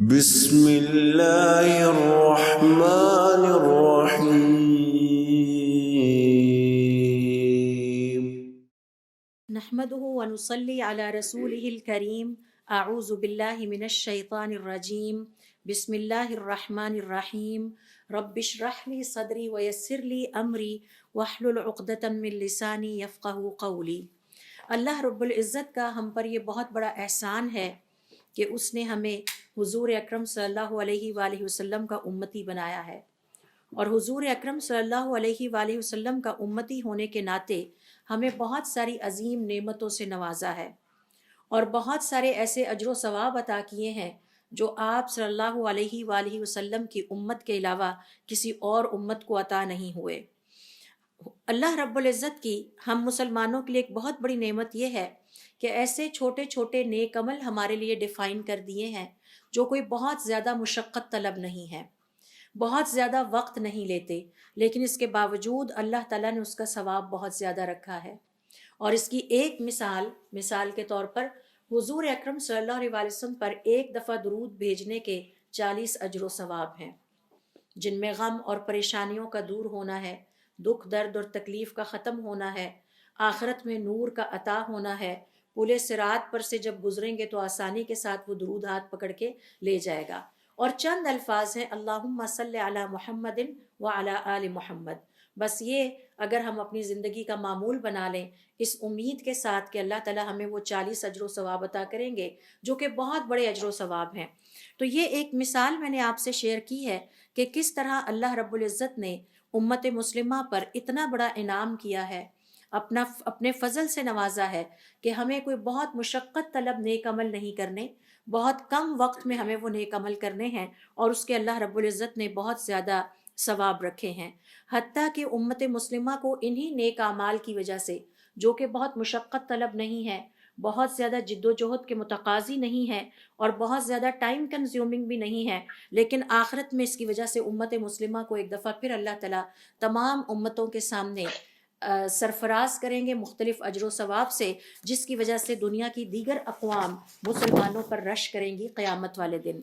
بسم اللہ الرحمن الرحیم نحمده ونصلي على رسوله الكريم اعوذ باللہ من الشیطان الرجیم بسم اللہ الرحمن الرحیم رب اشرح لي صدری ويسر لي امری واحلل عقدۃ من لسانی یفقهوا قولی۔ اللہ رب العزت کا ہم پر یہ بہت بڑا احسان ہے کہ اس نے ہمیں حضور اکرم صلی اللہ علیہ وآلہ وسلم کا امتی بنایا ہے، اور حضور اکرم صلی اللہ علیہ وآلہ وسلم کا امتی ہونے کے ناطے ہمیں بہت ساری عظیم نعمتوں سے نوازا ہے، اور بہت سارے ایسے اجر و ثواب عطا کیے ہیں جو آپ صلی اللہ علیہ وآلہ وسلم کی امت کے علاوہ کسی اور امت کو عطا نہیں ہوئے۔ اللہ رب العزت کی ہم مسلمانوں کے لیے ایک بہت بڑی نعمت یہ ہے کہ ایسے چھوٹے چھوٹے نیک عمل ہمارے لیے ڈیفائن کر دیے ہیں جو کوئی بہت زیادہ مشقت طلب نہیں ہے، بہت زیادہ وقت نہیں لیتے، لیکن اس کے باوجود اللہ تعالیٰ نے اس کا ثواب بہت زیادہ رکھا ہے۔ اور اس کی ایک مثال کے طور پر حضور اکرم صلی اللہ علیہ وسلم پر ایک دفعہ درود بھیجنے کے 40 اجر و ثواب ہیں، جن میں غم اور پریشانیوں کا دور ہونا ہے، دکھ درد اور تکلیف کا ختم ہونا ہے، آخرت میں نور کا عطا ہونا ہے، پل صراط پر سے جب گزریں گے تو آسانی کے ساتھ وہ درود ہاتھ پکڑ کے لے جائے گا، اور چند الفاظ ہیں اللہم صلی علی محمد وعلی آل محمد۔ بس یہ اگر ہم اپنی زندگی کا معمول بنا لیں اس امید کے ساتھ کہ اللہ تعالیٰ ہمیں وہ 40 اجر و ثواب عطا کریں گے جو کہ بہت بڑے اجر و ثواب ہیں۔ تو یہ ایک مثال میں نے آپ سے شیئر کی ہے کہ کس طرح اللہ رب العزت نے امت مسلمہ پر اتنا بڑا انعام کیا ہے، اپنے فضل سے نوازا ہے کہ ہمیں کوئی بہت مشقت طلب نیک عمل نہیں کرنے، بہت کم وقت میں ہمیں وہ نیک عمل کرنے ہیں، اور اس کے اللہ رب العزت نے بہت زیادہ ثواب رکھے ہیں۔ حتیٰ کہ امت مسلمہ کو انہی نیک اعمال کی وجہ سے جو کہ بہت مشقت طلب نہیں ہے، بہت زیادہ جد و جہد کے متقاضی نہیں ہے، اور بہت زیادہ ٹائم کنزیومنگ بھی نہیں ہے، لیکن آخرت میں اس کی وجہ سے امت مسلمہ کو ایک دفعہ پھر اللہ تعالیٰ تمام امتوں کے سامنے سرفراز کریں گے مختلف اجر و ثواب سے، جس کی وجہ سے دنیا کی دیگر اقوام مسلمانوں پر رش کریں گی قیامت والے دن۔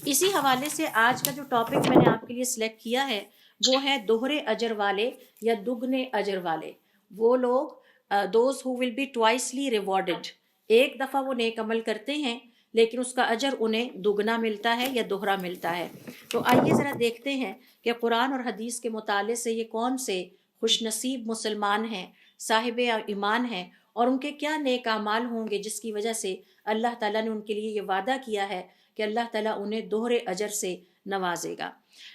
اسی حوالے سے آج کا جو ٹاپک میں نے آپ کے لیے سلیکٹ کیا ہے وہ ہے دوہرے اجر والے یا دگنے اجر والے۔ وہ لوگ those who will be ٹوائسلی rewarded, ایک دفعہ وہ نیک عمل کرتے ہیں لیکن اس کا اجر انہیں دگنا ملتا ہے یا دوہرا ملتا ہے۔ تو آئیے ذرا دیکھتے ہیں کہ قرآن اور حدیث کے مطالعے سے یہ کون سے خوش نصیب مسلمان ہیں، صاحب ایمان ہیں، اور ان کے کیا نیک اعمال ہوں گے جس کی وجہ سے اللہ تعالیٰ نے ان کے لیے یہ وعدہ کیا ہے کہ اللہ تعالیٰ انہیں دوہرے اجر سے نوازے گا۔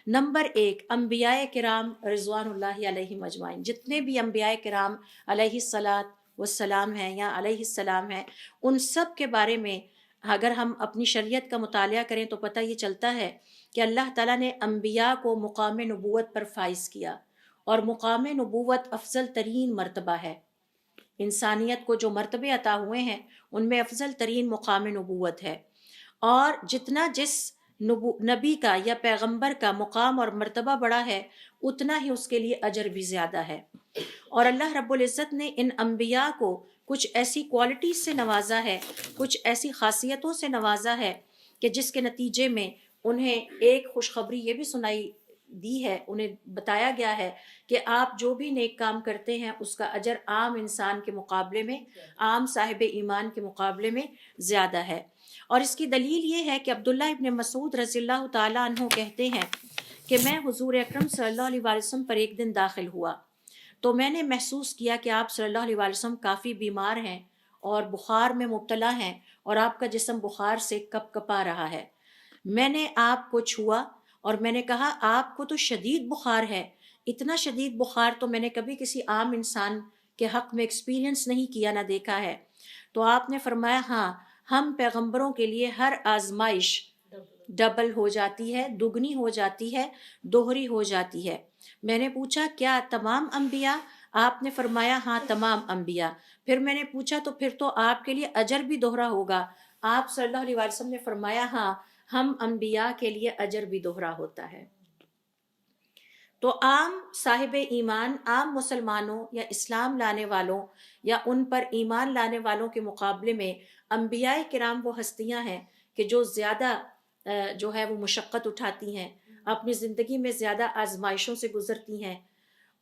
نمبر 1، انبیاء کرام رضوان اللہ علیہم اجمعین، جتنے بھی انبیاء کرام علیہ الصلاۃ والسلام ہیں یا علیہ السلام ہیں، ان سب کے بارے میں اگر ہم اپنی شریعت کا مطالعہ کریں تو پتہ یہ چلتا ہے کہ اللہ تعالیٰ نے انبیاء کو مقام نبوت پر فائز کیا، اور مقام نبوت افضل ترین مرتبہ ہے۔ انسانیت کو جو مرتبے عطا ہوئے ہیں ان میں افضل ترین مقام نبوت ہے، اور جتنا جس نبی کا یا پیغمبر کا مقام اور مرتبہ بڑا ہے اتنا ہی اس کے لیے اجر بھی زیادہ ہے۔ اور اللہ رب العزت نے ان انبیاء کو کچھ ایسی کوالٹیز سے نوازا ہے، کچھ ایسی خاصیتوں سے نوازا ہے کہ جس کے نتیجے میں انہیں ایک خوشخبری یہ بھی سنائی دی ہے، انہیں بتایا گیا ہے کہ آپ جو بھی نیک کام کرتے ہیں اس کا اجر عام انسان کے مقابلے میں، عام صاحب ایمان کے مقابلے میں زیادہ ہے۔ اور اس کی دلیل یہ ہے کہ عبداللہ ابن مسعود رضی اللہ تعالیٰ عنہ کہتے ہیں کہ میں حضور اکرم صلی اللہ علیہ وسلم پر ایک دن داخل ہوا تو میں نے محسوس کیا کہ آپ صلی اللہ علیہ وسلم کافی بیمار ہیں اور بخار میں مبتلا ہیں، اور آپ کا جسم بخار سے کپ کپا رہا ہے۔ میں نے آپ کو چھوا اور میں نے کہا آپ کو تو شدید بخار ہے، اتنا شدید بخار تو میں نے کبھی کسی عام انسان کے حق میں ایکسپیرینس نہیں کیا، نہ دیکھا ہے۔ تو آپ نے فرمایا ہاں، ہم پیغمبروں کے لیے ہر آزمائش ڈبل ہو جاتی ہے، دگنی ہو جاتی ہے، دوہری ہو جاتی ہے۔ میں نے پوچھا کیا تمام انبیاء؟ آپ نے فرمایا ہاں تمام انبیاء۔ پھر میں نے پوچھا تو پھر تو آپ کے لیے اجر بھی دوہرا ہوگا؟ آپ صلی اللہ علیہ وسلم نے فرمایا ہاں، ہم انبیاء کے لیے اجر بھی دوہرا ہوتا ہے۔ تو عام صاحب ایمان، عام مسلمانوں یا اسلام لانے والوں یا ان پر ایمان لانے والوں کے مقابلے میں انبیاء کرام وہ ہستیاں ہیں کہ جو زیادہ جو ہے وہ مشقت اٹھاتی ہیں، اپنی زندگی میں زیادہ آزمائشوں سے گزرتی ہیں.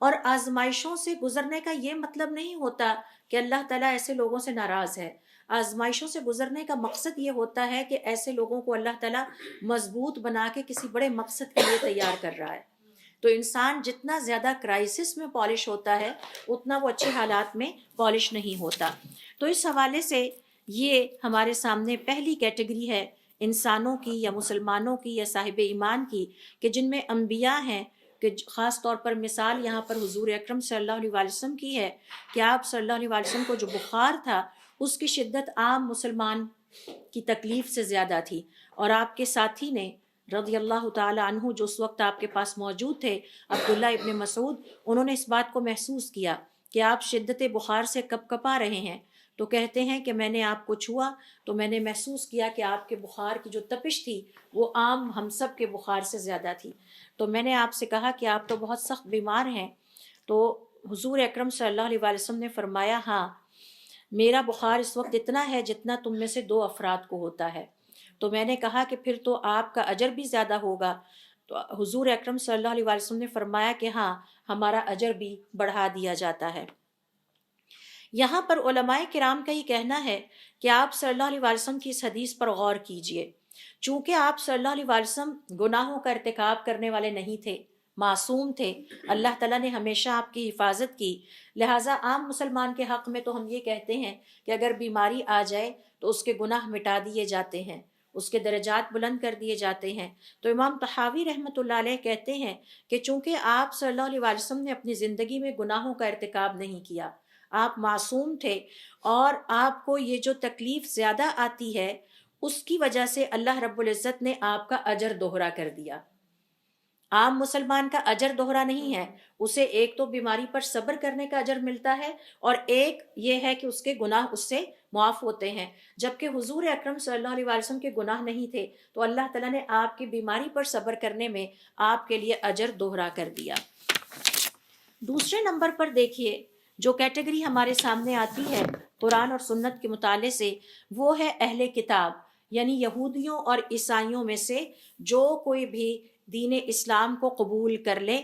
اور آزمائشوں سے گزرنے کا یہ مطلب نہیں ہوتا کہ اللہ تعالیٰ ایسے لوگوں سے ناراض ہے. آزمائشوں سے گزرنے کا مقصد یہ ہوتا ہے کہ ایسے لوگوں کو اللہ تعالیٰ مضبوط بنا کے کسی بڑے مقصد کے لیے تیار کر رہا ہے. تو انسان جتنا زیادہ کرائسس میں پالش ہوتا ہے اتنا وہ اچھے حالات میں پالش نہیں ہوتا. تو اس حوالے سے یہ ہمارے سامنے پہلی کیٹیگری ہے انسانوں کی یا مسلمانوں کی یا صاحب ایمان کی کہ جن میں انبیاء ہیں، کہ خاص طور پر مثال یہاں پر حضور اکرم صلی اللہ علیہ وسلم کی ہے کہ آپ صلی اللہ علیہ وسلم کو جو بخار تھا اس کی شدت عام مسلمان کی تکلیف سے زیادہ تھی، اور آپ کے ساتھی نے رضی اللہ تعالی عنہ جو اس وقت آپ کے پاس موجود تھے، عبداللہ ابن مسعود، انہوں نے اس بات کو محسوس کیا کہ آپ شدت بخار سے کپ کپا رہے ہیں. تو کہتے ہیں کہ میں نے آپ کو چھوا تو میں نے محسوس کیا کہ آپ کے بخار کی جو تپش تھی وہ عام ہم سب کے بخار سے زیادہ تھی. تو میں نے آپ سے کہا کہ آپ تو بہت سخت بیمار ہیں. تو حضور اکرم صلی اللہ علیہ وسلم نے فرمایا ہاں میرا بخار اس وقت اتنا ہے جتنا تم میں سے 2 افراد کو ہوتا ہے. تو میں نے کہا کہ پھر تو آپ کا اجر بھی زیادہ ہوگا. تو حضور اکرم صلی اللہ علیہ وسلم نے فرمایا کہ ہاں ہمارا اجر بھی بڑھا دیا جاتا ہے. یہاں پر علماء کرام کا یہ کہنا ہے کہ آپ صلی اللہ علیہ وسلم کی اس حدیث پر غور کیجئے. چونکہ آپ صلی اللہ علیہ وسلم گناہوں کا ارتکاب کرنے والے نہیں تھے، معصوم تھے، اللہ تعالیٰ نے ہمیشہ آپ کی حفاظت کی، لہٰذا عام مسلمان کے حق میں تو ہم یہ کہتے ہیں کہ اگر بیماری آ جائے تو اس کے گناہ مٹا دیے جاتے ہیں، اس کے درجات بلند کر دیے جاتے ہیں. تو امام طحاوی رحمۃ اللہ علیہ کہتے ہیں کہ چونکہ آپ صلی اللہ علیہ وسلم نے اپنی زندگی میں گناہوں کا ارتکاب نہیں کیا، آپ معصوم تھے، اور آپ کو یہ جو تکلیف زیادہ آتی ہے اس کی وجہ سے اللہ رب العزت نے آپ کا اجر دوہرا کر دیا. عام مسلمان کا اجر دوہرا نہیں ہے، اسے ایک تو بیماری پر صبر کرنے کا اجر ملتا ہے، اور ایک یہ ہے کہ اس کے گناہ اس سے معاف ہوتے ہیں. جبکہ حضور اکرم صلی اللہ علیہ وسلم کے گناہ نہیں تھے تو اللہ تعالیٰ نے آپ کی بیماری پر صبر کرنے میں آپ کے لیے اجر دوہرا کر دیا. دوسرے نمبر پر دیکھیے جو کیٹیگری ہمارے سامنے آتی ہے قرآن اور سنت کے مطالعے سے، وہ ہے اہل کتاب، یعنی یہودیوں اور عیسائیوں میں سے جو کوئی بھی دین اسلام کو قبول کر لے.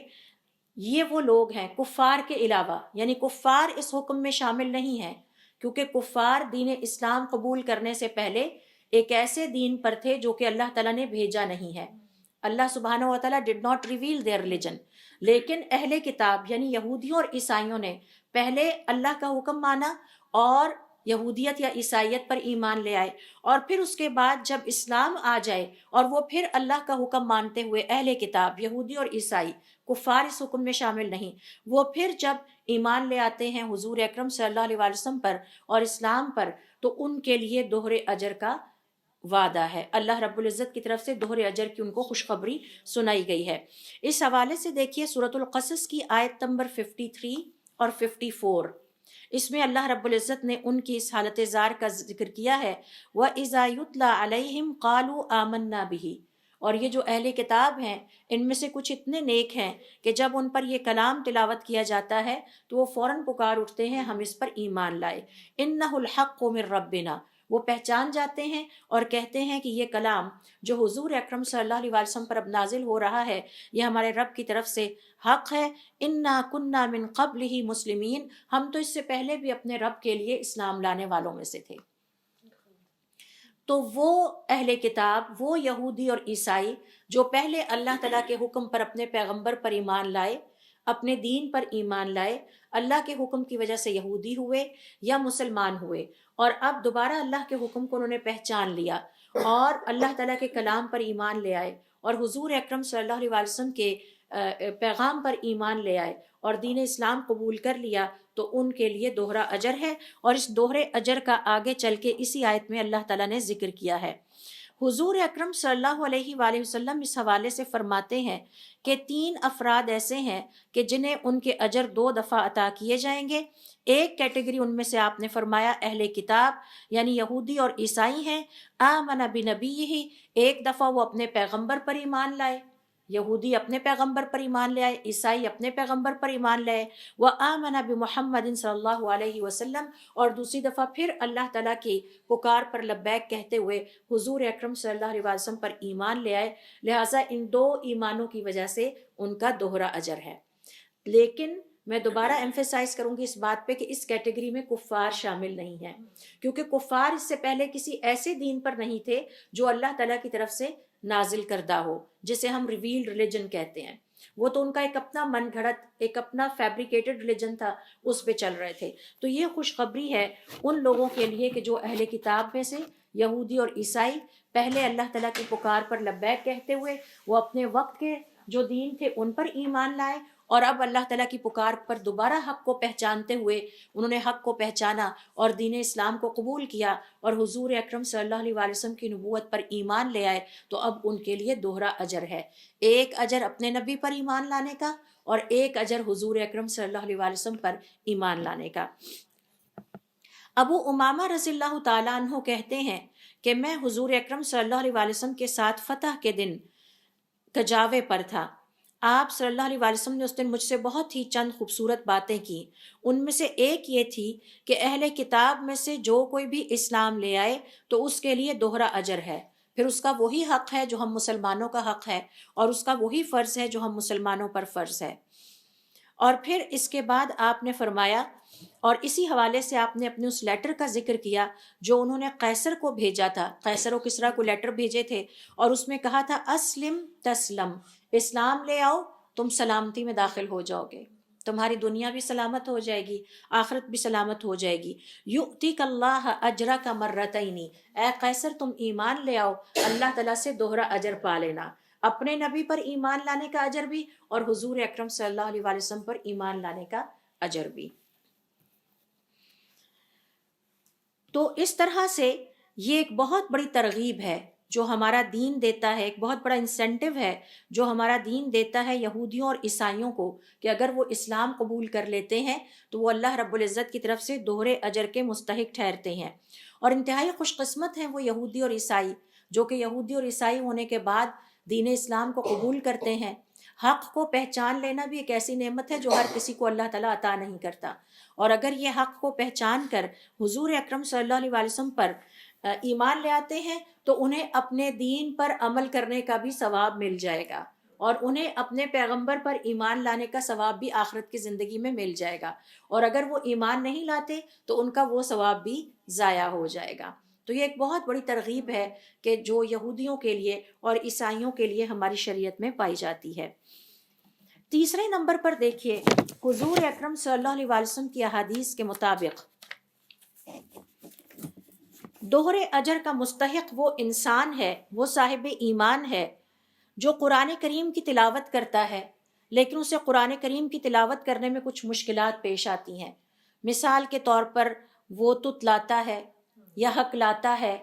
یہ وہ لوگ ہیں کفار کے علاوہ، یعنی کفار اس حکم میں شامل نہیں ہیں، کیونکہ کفار دین اسلام قبول کرنے سے پہلے ایک ایسے دین پر تھے جو کہ اللہ تعالیٰ نے بھیجا نہیں ہے. اللہ سبحانہ و تعالیٰ did not reveal their religion. لیکن اہل کتاب یعنی یہودیوں اور عیسائیوں نے پہلے اللہ کا حکم مانا اور یہودیت یا عیسائیت پر ایمان لے آئے، اور پھر اس کے بعد جب اسلام آ جائے اور وہ پھر اللہ کا حکم مانتے ہوئے اہل کتاب یہودی اور عیسائی، کفار اس حکم میں شامل نہیں، وہ پھر جب ایمان لے آتے ہیں حضور اکرم صلی اللہ علیہ وسلم پر اور اسلام پر، تو ان کے لیے دوہرے اجر کا وعدہ ہے. اللہ رب العزت کی طرف سے دوہرے اجر کی ان کو خوشخبری سنائی گئی ہے. اس حوالے سے دیکھیے سورۃ القصص کی آیت نمبر 53 اور 54، اس میں اللہ رب العزت نے ان کی اس حالت زار کا ذکر کیا ہے. وَإِذَا يُتْلَى عَلَيْهِمْ قَالُوا آمَنَّا بِهِ. اور یہ جو اہل کتاب ہیں ان میں سے کچھ اتنے نیک ہیں کہ جب ان پر یہ کلام تلاوت کیا جاتا ہے تو وہ فوراً پکار اٹھتے ہیں ہم اس پر ایمان لائے. إِنَّهُ الْحَقُّ مِنْ رَبِّنَا. وہ پہچان جاتے ہیں اور کہتے ہیں کہ یہ کلام جو حضور اکرم صلی اللہ علیہ وسلم پر اب نازل ہو رہا ہے یہ ہمارے رب کی طرف سے حق ہے. انا کننا من قبلہ مسلمین. ہم تو اس سے پہلے بھی اپنے رب کے لیے اسلام لانے والوں میں سے تھے. تو وہ اہل کتاب، وہ یہودی اور عیسائی جو پہلے اللہ تعالیٰ کے حکم پر اپنے پیغمبر پر ایمان لائے، اپنے دین پر ایمان لائے، اللہ کے حکم کی وجہ سے یہودی ہوئے یا مسلمان ہوئے، اور اب دوبارہ اللہ کے حکم کو انہوں نے پہچان لیا اور اللہ تعالیٰ کے کلام پر ایمان لے آئے اور حضور اکرم صلی اللہ علیہ وسلم کے پیغام پر ایمان لے آئے اور دین اسلام قبول کر لیا، تو ان کے لیے دوہرا اجر ہے. اور اس دوہرے اجر کا آگے چل کے اسی آیت میں اللہ تعالیٰ نے ذکر کیا ہے. حضور اکرم صلی اللہ علیہ وآلہ وسلم اس حوالے سے فرماتے ہیں کہ 3 افراد ایسے ہیں کہ جنہیں ان کے اجر 2 دفعہ عطا کیے جائیں گے. ایک کیٹیگری ان میں سے آپ نے فرمایا اہل کتاب یعنی یہودی اور عیسائی ہیں. آمن بنبیہ، ایک دفعہ وہ اپنے پیغمبر پر ایمان لائے، یہودی اپنے پیغمبر پر ایمان لے آئے، عیسائی اپنے پیغمبر پر ایمان لے آئے، وآمن بمحمد صلی اللہ علیہ وسلم، اور دوسری دفعہ پھر اللہ تعالیٰ کی پکار پر لبیک کہتے ہوئے حضور اکرم صلی اللہ علیہ وسلم پر ایمان لے آئے۔ لہٰذا ان دو ایمانوں کی وجہ سے ان کا دوہرا اجر ہے۔ لیکن میں دوبارہ ایمفیسائز کروں گی اس بات پہ کہ اس کیٹیگری میں کفار شامل نہیں ہیں، کیونکہ کفار اس سے پہلے کسی ایسے دین پر نہیں تھے جو اللہ تعالیٰ کی طرف سے نازل کردہ ہو، جسے ہم ریویلڈ ریلیجن کہتے ہیں۔ وہ تو ان کا ایک اپنا من گھڑت، ایک اپنا فیبریکیٹڈ ریلیجن تھا، اس پہ چل رہے تھے۔ تو یہ خوشخبری ہے ان لوگوں کے لیے کہ جو اہل کتاب میں سے یہودی اور عیسائی پہلے اللہ تعالیٰ کی پکار پر لبیک کہتے ہوئے وہ اپنے وقت کے جو دین تھے ان پر ایمان لائے، اور اب اللہ تعالیٰ کی پکار پر دوبارہ حق کو پہچانتے ہوئے انہوں نے حق کو پہچانا اور دین اسلام کو قبول کیا اور حضور اکرم صلی اللہ علیہ وسلم کی نبوت پر ایمان لے آئے، تو اب ان کے لیے دوہرا اجر ہے، ایک اجر اپنے نبی پر ایمان لانے کا اور ایک اجر حضور اکرم صلی اللہ علیہ وسلم پر ایمان لانے کا۔ ابو امامہ رضی اللہ تعالیٰ عنہ کہتے ہیں کہ میں حضور اکرم صلی اللہ علیہ وسلم کے ساتھ فتح کے دن کجاوے پر تھا۔ آپ صلی اللہ علیہ وسلم نے اس دن مجھ سے بہت ہی چند خوبصورت باتیں کی، ان میں سے ایک یہ تھی کہ اہل کتاب میں سے جو کوئی بھی اسلام لے آئے تو اس کے لیے دوہرا اجر ہے، پھر اس کا وہی حق ہے جو ہم مسلمانوں کا حق ہے، اور اس کا وہی فرض ہے جو ہم مسلمانوں پر فرض ہے۔ اور پھر اس کے بعد آپ نے فرمایا، اور اسی حوالے سے آپ نے اپنے اس لیٹر کا ذکر کیا جو انہوں نے قیصر کو بھیجا تھا، قیصر و کسریٰ کو لیٹر بھیجے تھے، اور اس میں کہا تھا اسلم تسلم، اسلام لے آؤ تم سلامتی میں داخل ہو جاؤ گے، تمہاری دنیا بھی سلامت ہو جائے گی، آخرت بھی سلامت ہو جائے گی۔ یؤتیک اللہ اجرک مرتین، اے قیصر تم ایمان لے آؤ، اللہ تعالیٰ سے دوہرا اجر پا لینا، اپنے نبی پر ایمان لانے کا اجر بھی اور حضور اکرم صلی اللہ علیہ وسلم پر ایمان لانے کا اجر بھی۔ تو اس طرح سے یہ ایک بہت بڑی ترغیب ہے جو ہمارا دین دیتا ہے، ایک بہت بڑا انسینٹیو ہے جو ہمارا دین دیتا ہے یہودیوں اور عیسائیوں کو، کہ اگر وہ اسلام قبول کر لیتے ہیں تو وہ اللہ رب العزت کی طرف سے دوہرے اجر کے مستحق ٹھہرتے ہیں۔ اور انتہائی خوش قسمت ہیں وہ یہودی اور عیسائی جو کہ یہودی اور عیسائی ہونے کے بعد دین اسلام کو قبول کرتے ہیں۔ حق کو پہچان لینا بھی ایک ایسی نعمت ہے جو ہر کسی کو اللہ تعالیٰ عطا نہیں کرتا، اور اگر یہ حق کو پہچان کر حضور اکرم صلی اللہ علیہ وسلم پر ایمان لے آتے ہیں تو انہیں اپنے دین پر عمل کرنے کا بھی ثواب مل جائے گا، اور انہیں اپنے پیغمبر پر ایمان لانے کا ثواب بھی آخرت کی زندگی میں مل جائے گا، اور اگر وہ ایمان نہیں لاتے تو ان کا وہ ثواب بھی ضائع ہو جائے گا۔ تو یہ ایک بہت بڑی ترغیب ہے کہ جو یہودیوں کے لیے اور عیسائیوں کے لیے ہماری شریعت میں پائی جاتی ہے۔ تیسرے نمبر پر دیکھیے، حضور اکرم صلی اللہ علیہ وسلم کی احادیث کے مطابق دوہرے اجر کا مستحق وہ انسان ہے، وہ صاحب ایمان ہے جو قرآن کریم کی تلاوت کرتا ہے لیکن اسے قرآن کریم کی تلاوت کرنے میں کچھ مشکلات پیش آتی ہیں۔ مثال کے طور پر وہ تتلاتا ہے یا حق لاتا ہے،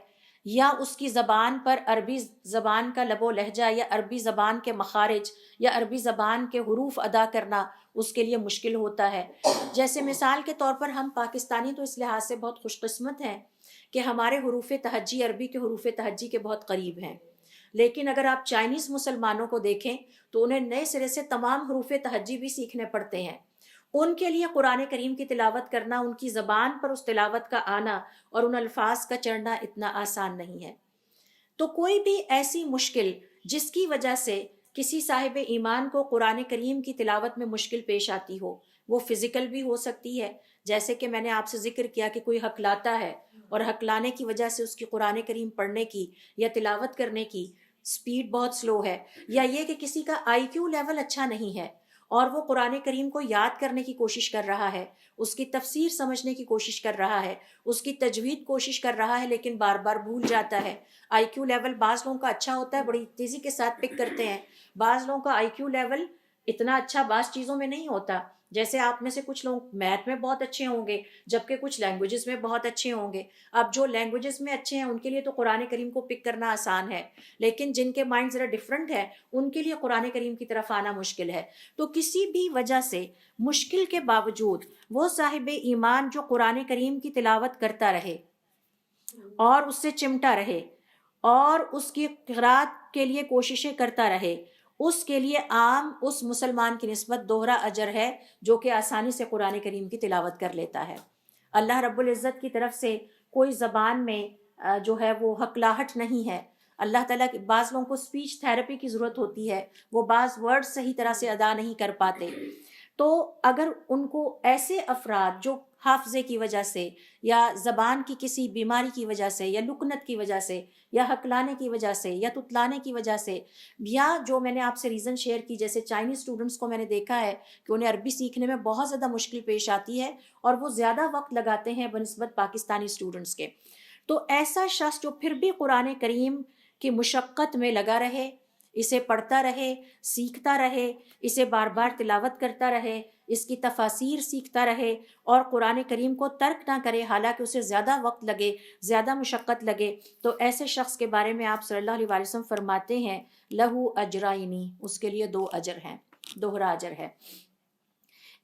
یا اس کی زبان پر عربی زبان کا لب و لہجہ یا عربی زبان کے مخارج یا عربی زبان کے حروف ادا کرنا اس کے لیے مشکل ہوتا ہے۔ جیسے مثال کے طور پر ہم پاکستانی تو اس لحاظ سے بہت خوش قسمت ہیں کہ ہمارے حروف تہجی عربی کے حروف تہجی کے بہت قریب ہیں، لیکن اگر آپ چائنیز مسلمانوں کو دیکھیں تو انہیں نئے سرے سے تمام حروف تہجی بھی سیکھنے پڑتے ہیں۔ ان کے لیے قرآن کریم کی تلاوت کرنا، ان کی زبان پر اس تلاوت کا آنا اور ان الفاظ کا چڑھنا اتنا آسان نہیں ہے۔ تو کوئی بھی ایسی مشکل جس کی وجہ سے کسی صاحب ایمان کو قرآن کریم کی تلاوت میں مشکل پیش آتی ہو، وہ فزیکل بھی ہو سکتی ہے، جیسے کہ میں نے آپ سے ذکر کیا کہ کوئی حق لاتا ہے اور حق لانے کی وجہ سے اس کی قرآن کریم پڑھنے کی یا تلاوت کرنے کی سپیڈ بہت سلو ہے، یا یہ کہ کسی کا آئی کیو لیول اچھا نہیں ہے اور وہ قرآن کریم کو یاد کرنے کی کوشش کر رہا ہے، اس کی تفسیر سمجھنے کی کوشش کر رہا ہے، اس کی تجوید کوشش کر رہا ہے، لیکن بار بار بھول جاتا ہے۔ آئی کیو لیول بعض لوگوں کا اچھا ہوتا ہے، بڑی تیزی کے ساتھ پک کرتے ہیں، بعض لوگوں کا آئی کیو لیول اتنا اچھا بعض چیزوں میں نہیں ہوتا۔ جیسے آپ میں سے کچھ لوگ میتھ میں بہت اچھے ہوں گے جبکہ کچھ لینگویجز میں بہت اچھے ہوں گے۔ اب جو لینگویجز میں اچھے ہیں ان کے لیے تو قرآن کریم کو پک کرنا آسان ہے، لیکن جن کے مائنڈ ذرا ڈیفرنٹ ہے ان کے لیے قرآن کریم کی طرف آنا مشکل ہے۔ تو کسی بھی وجہ سے مشکل کے باوجود وہ صاحب ایمان جو قرآن کریم کی تلاوت کرتا رہے اور اس سے چمٹا رہے اور اس کی قرات کے لیے کوششیں کرتا رہے اس کے لیے عام اس مسلمان کی نسبت دوہرا اجر ہے جو کہ آسانی سے قرآن کریم کی تلاوت کر لیتا ہے۔ اللہ رب العزت کی طرف سے کوئی زبان میں جو ہے وہ ہکلاہٹ نہیں ہے۔ اللہ تعالیٰ کے بعض لوگوں کو اسپیچ تھیراپی کی ضرورت ہوتی ہے، وہ بعض ورڈ صحیح طرح سے ادا نہیں کر پاتے، تو اگر ان کو ایسے افراد جو حافظے کی وجہ سے یا زبان کی کسی بیماری کی وجہ سے یا لکنت کی وجہ سے یا ہکلانے کی وجہ سے یا تتلانے کی وجہ سے، یا جو میں نے آپ سے ریزن شیئر کی جیسے چائنیز اسٹوڈنٹس کو میں نے دیکھا ہے کہ انہیں عربی سیکھنے میں بہت زیادہ مشکل پیش آتی ہے اور وہ زیادہ وقت لگاتے ہیں بنسبت پاکستانی اسٹوڈنٹس کے، تو ایسا شخص جو پھر بھی قرآن کریم کی مشقت میں لگا رہے، اسے پڑھتا رہے، سیکھتا رہے، اسے بار بار تلاوت کرتا رہے، اس کی تفاسیر سیکھتا رہے اور قرآن کریم کو ترک نہ کرے حالانکہ اسے زیادہ وقت لگے، زیادہ مشقت لگے، تو ایسے شخص کے بارے میں آپ صلی اللہ علیہ وسلم فرماتے ہیں لہو اجرائنی، اس کے لیے 2 اجر ہیں، دوہرا اجر ہے۔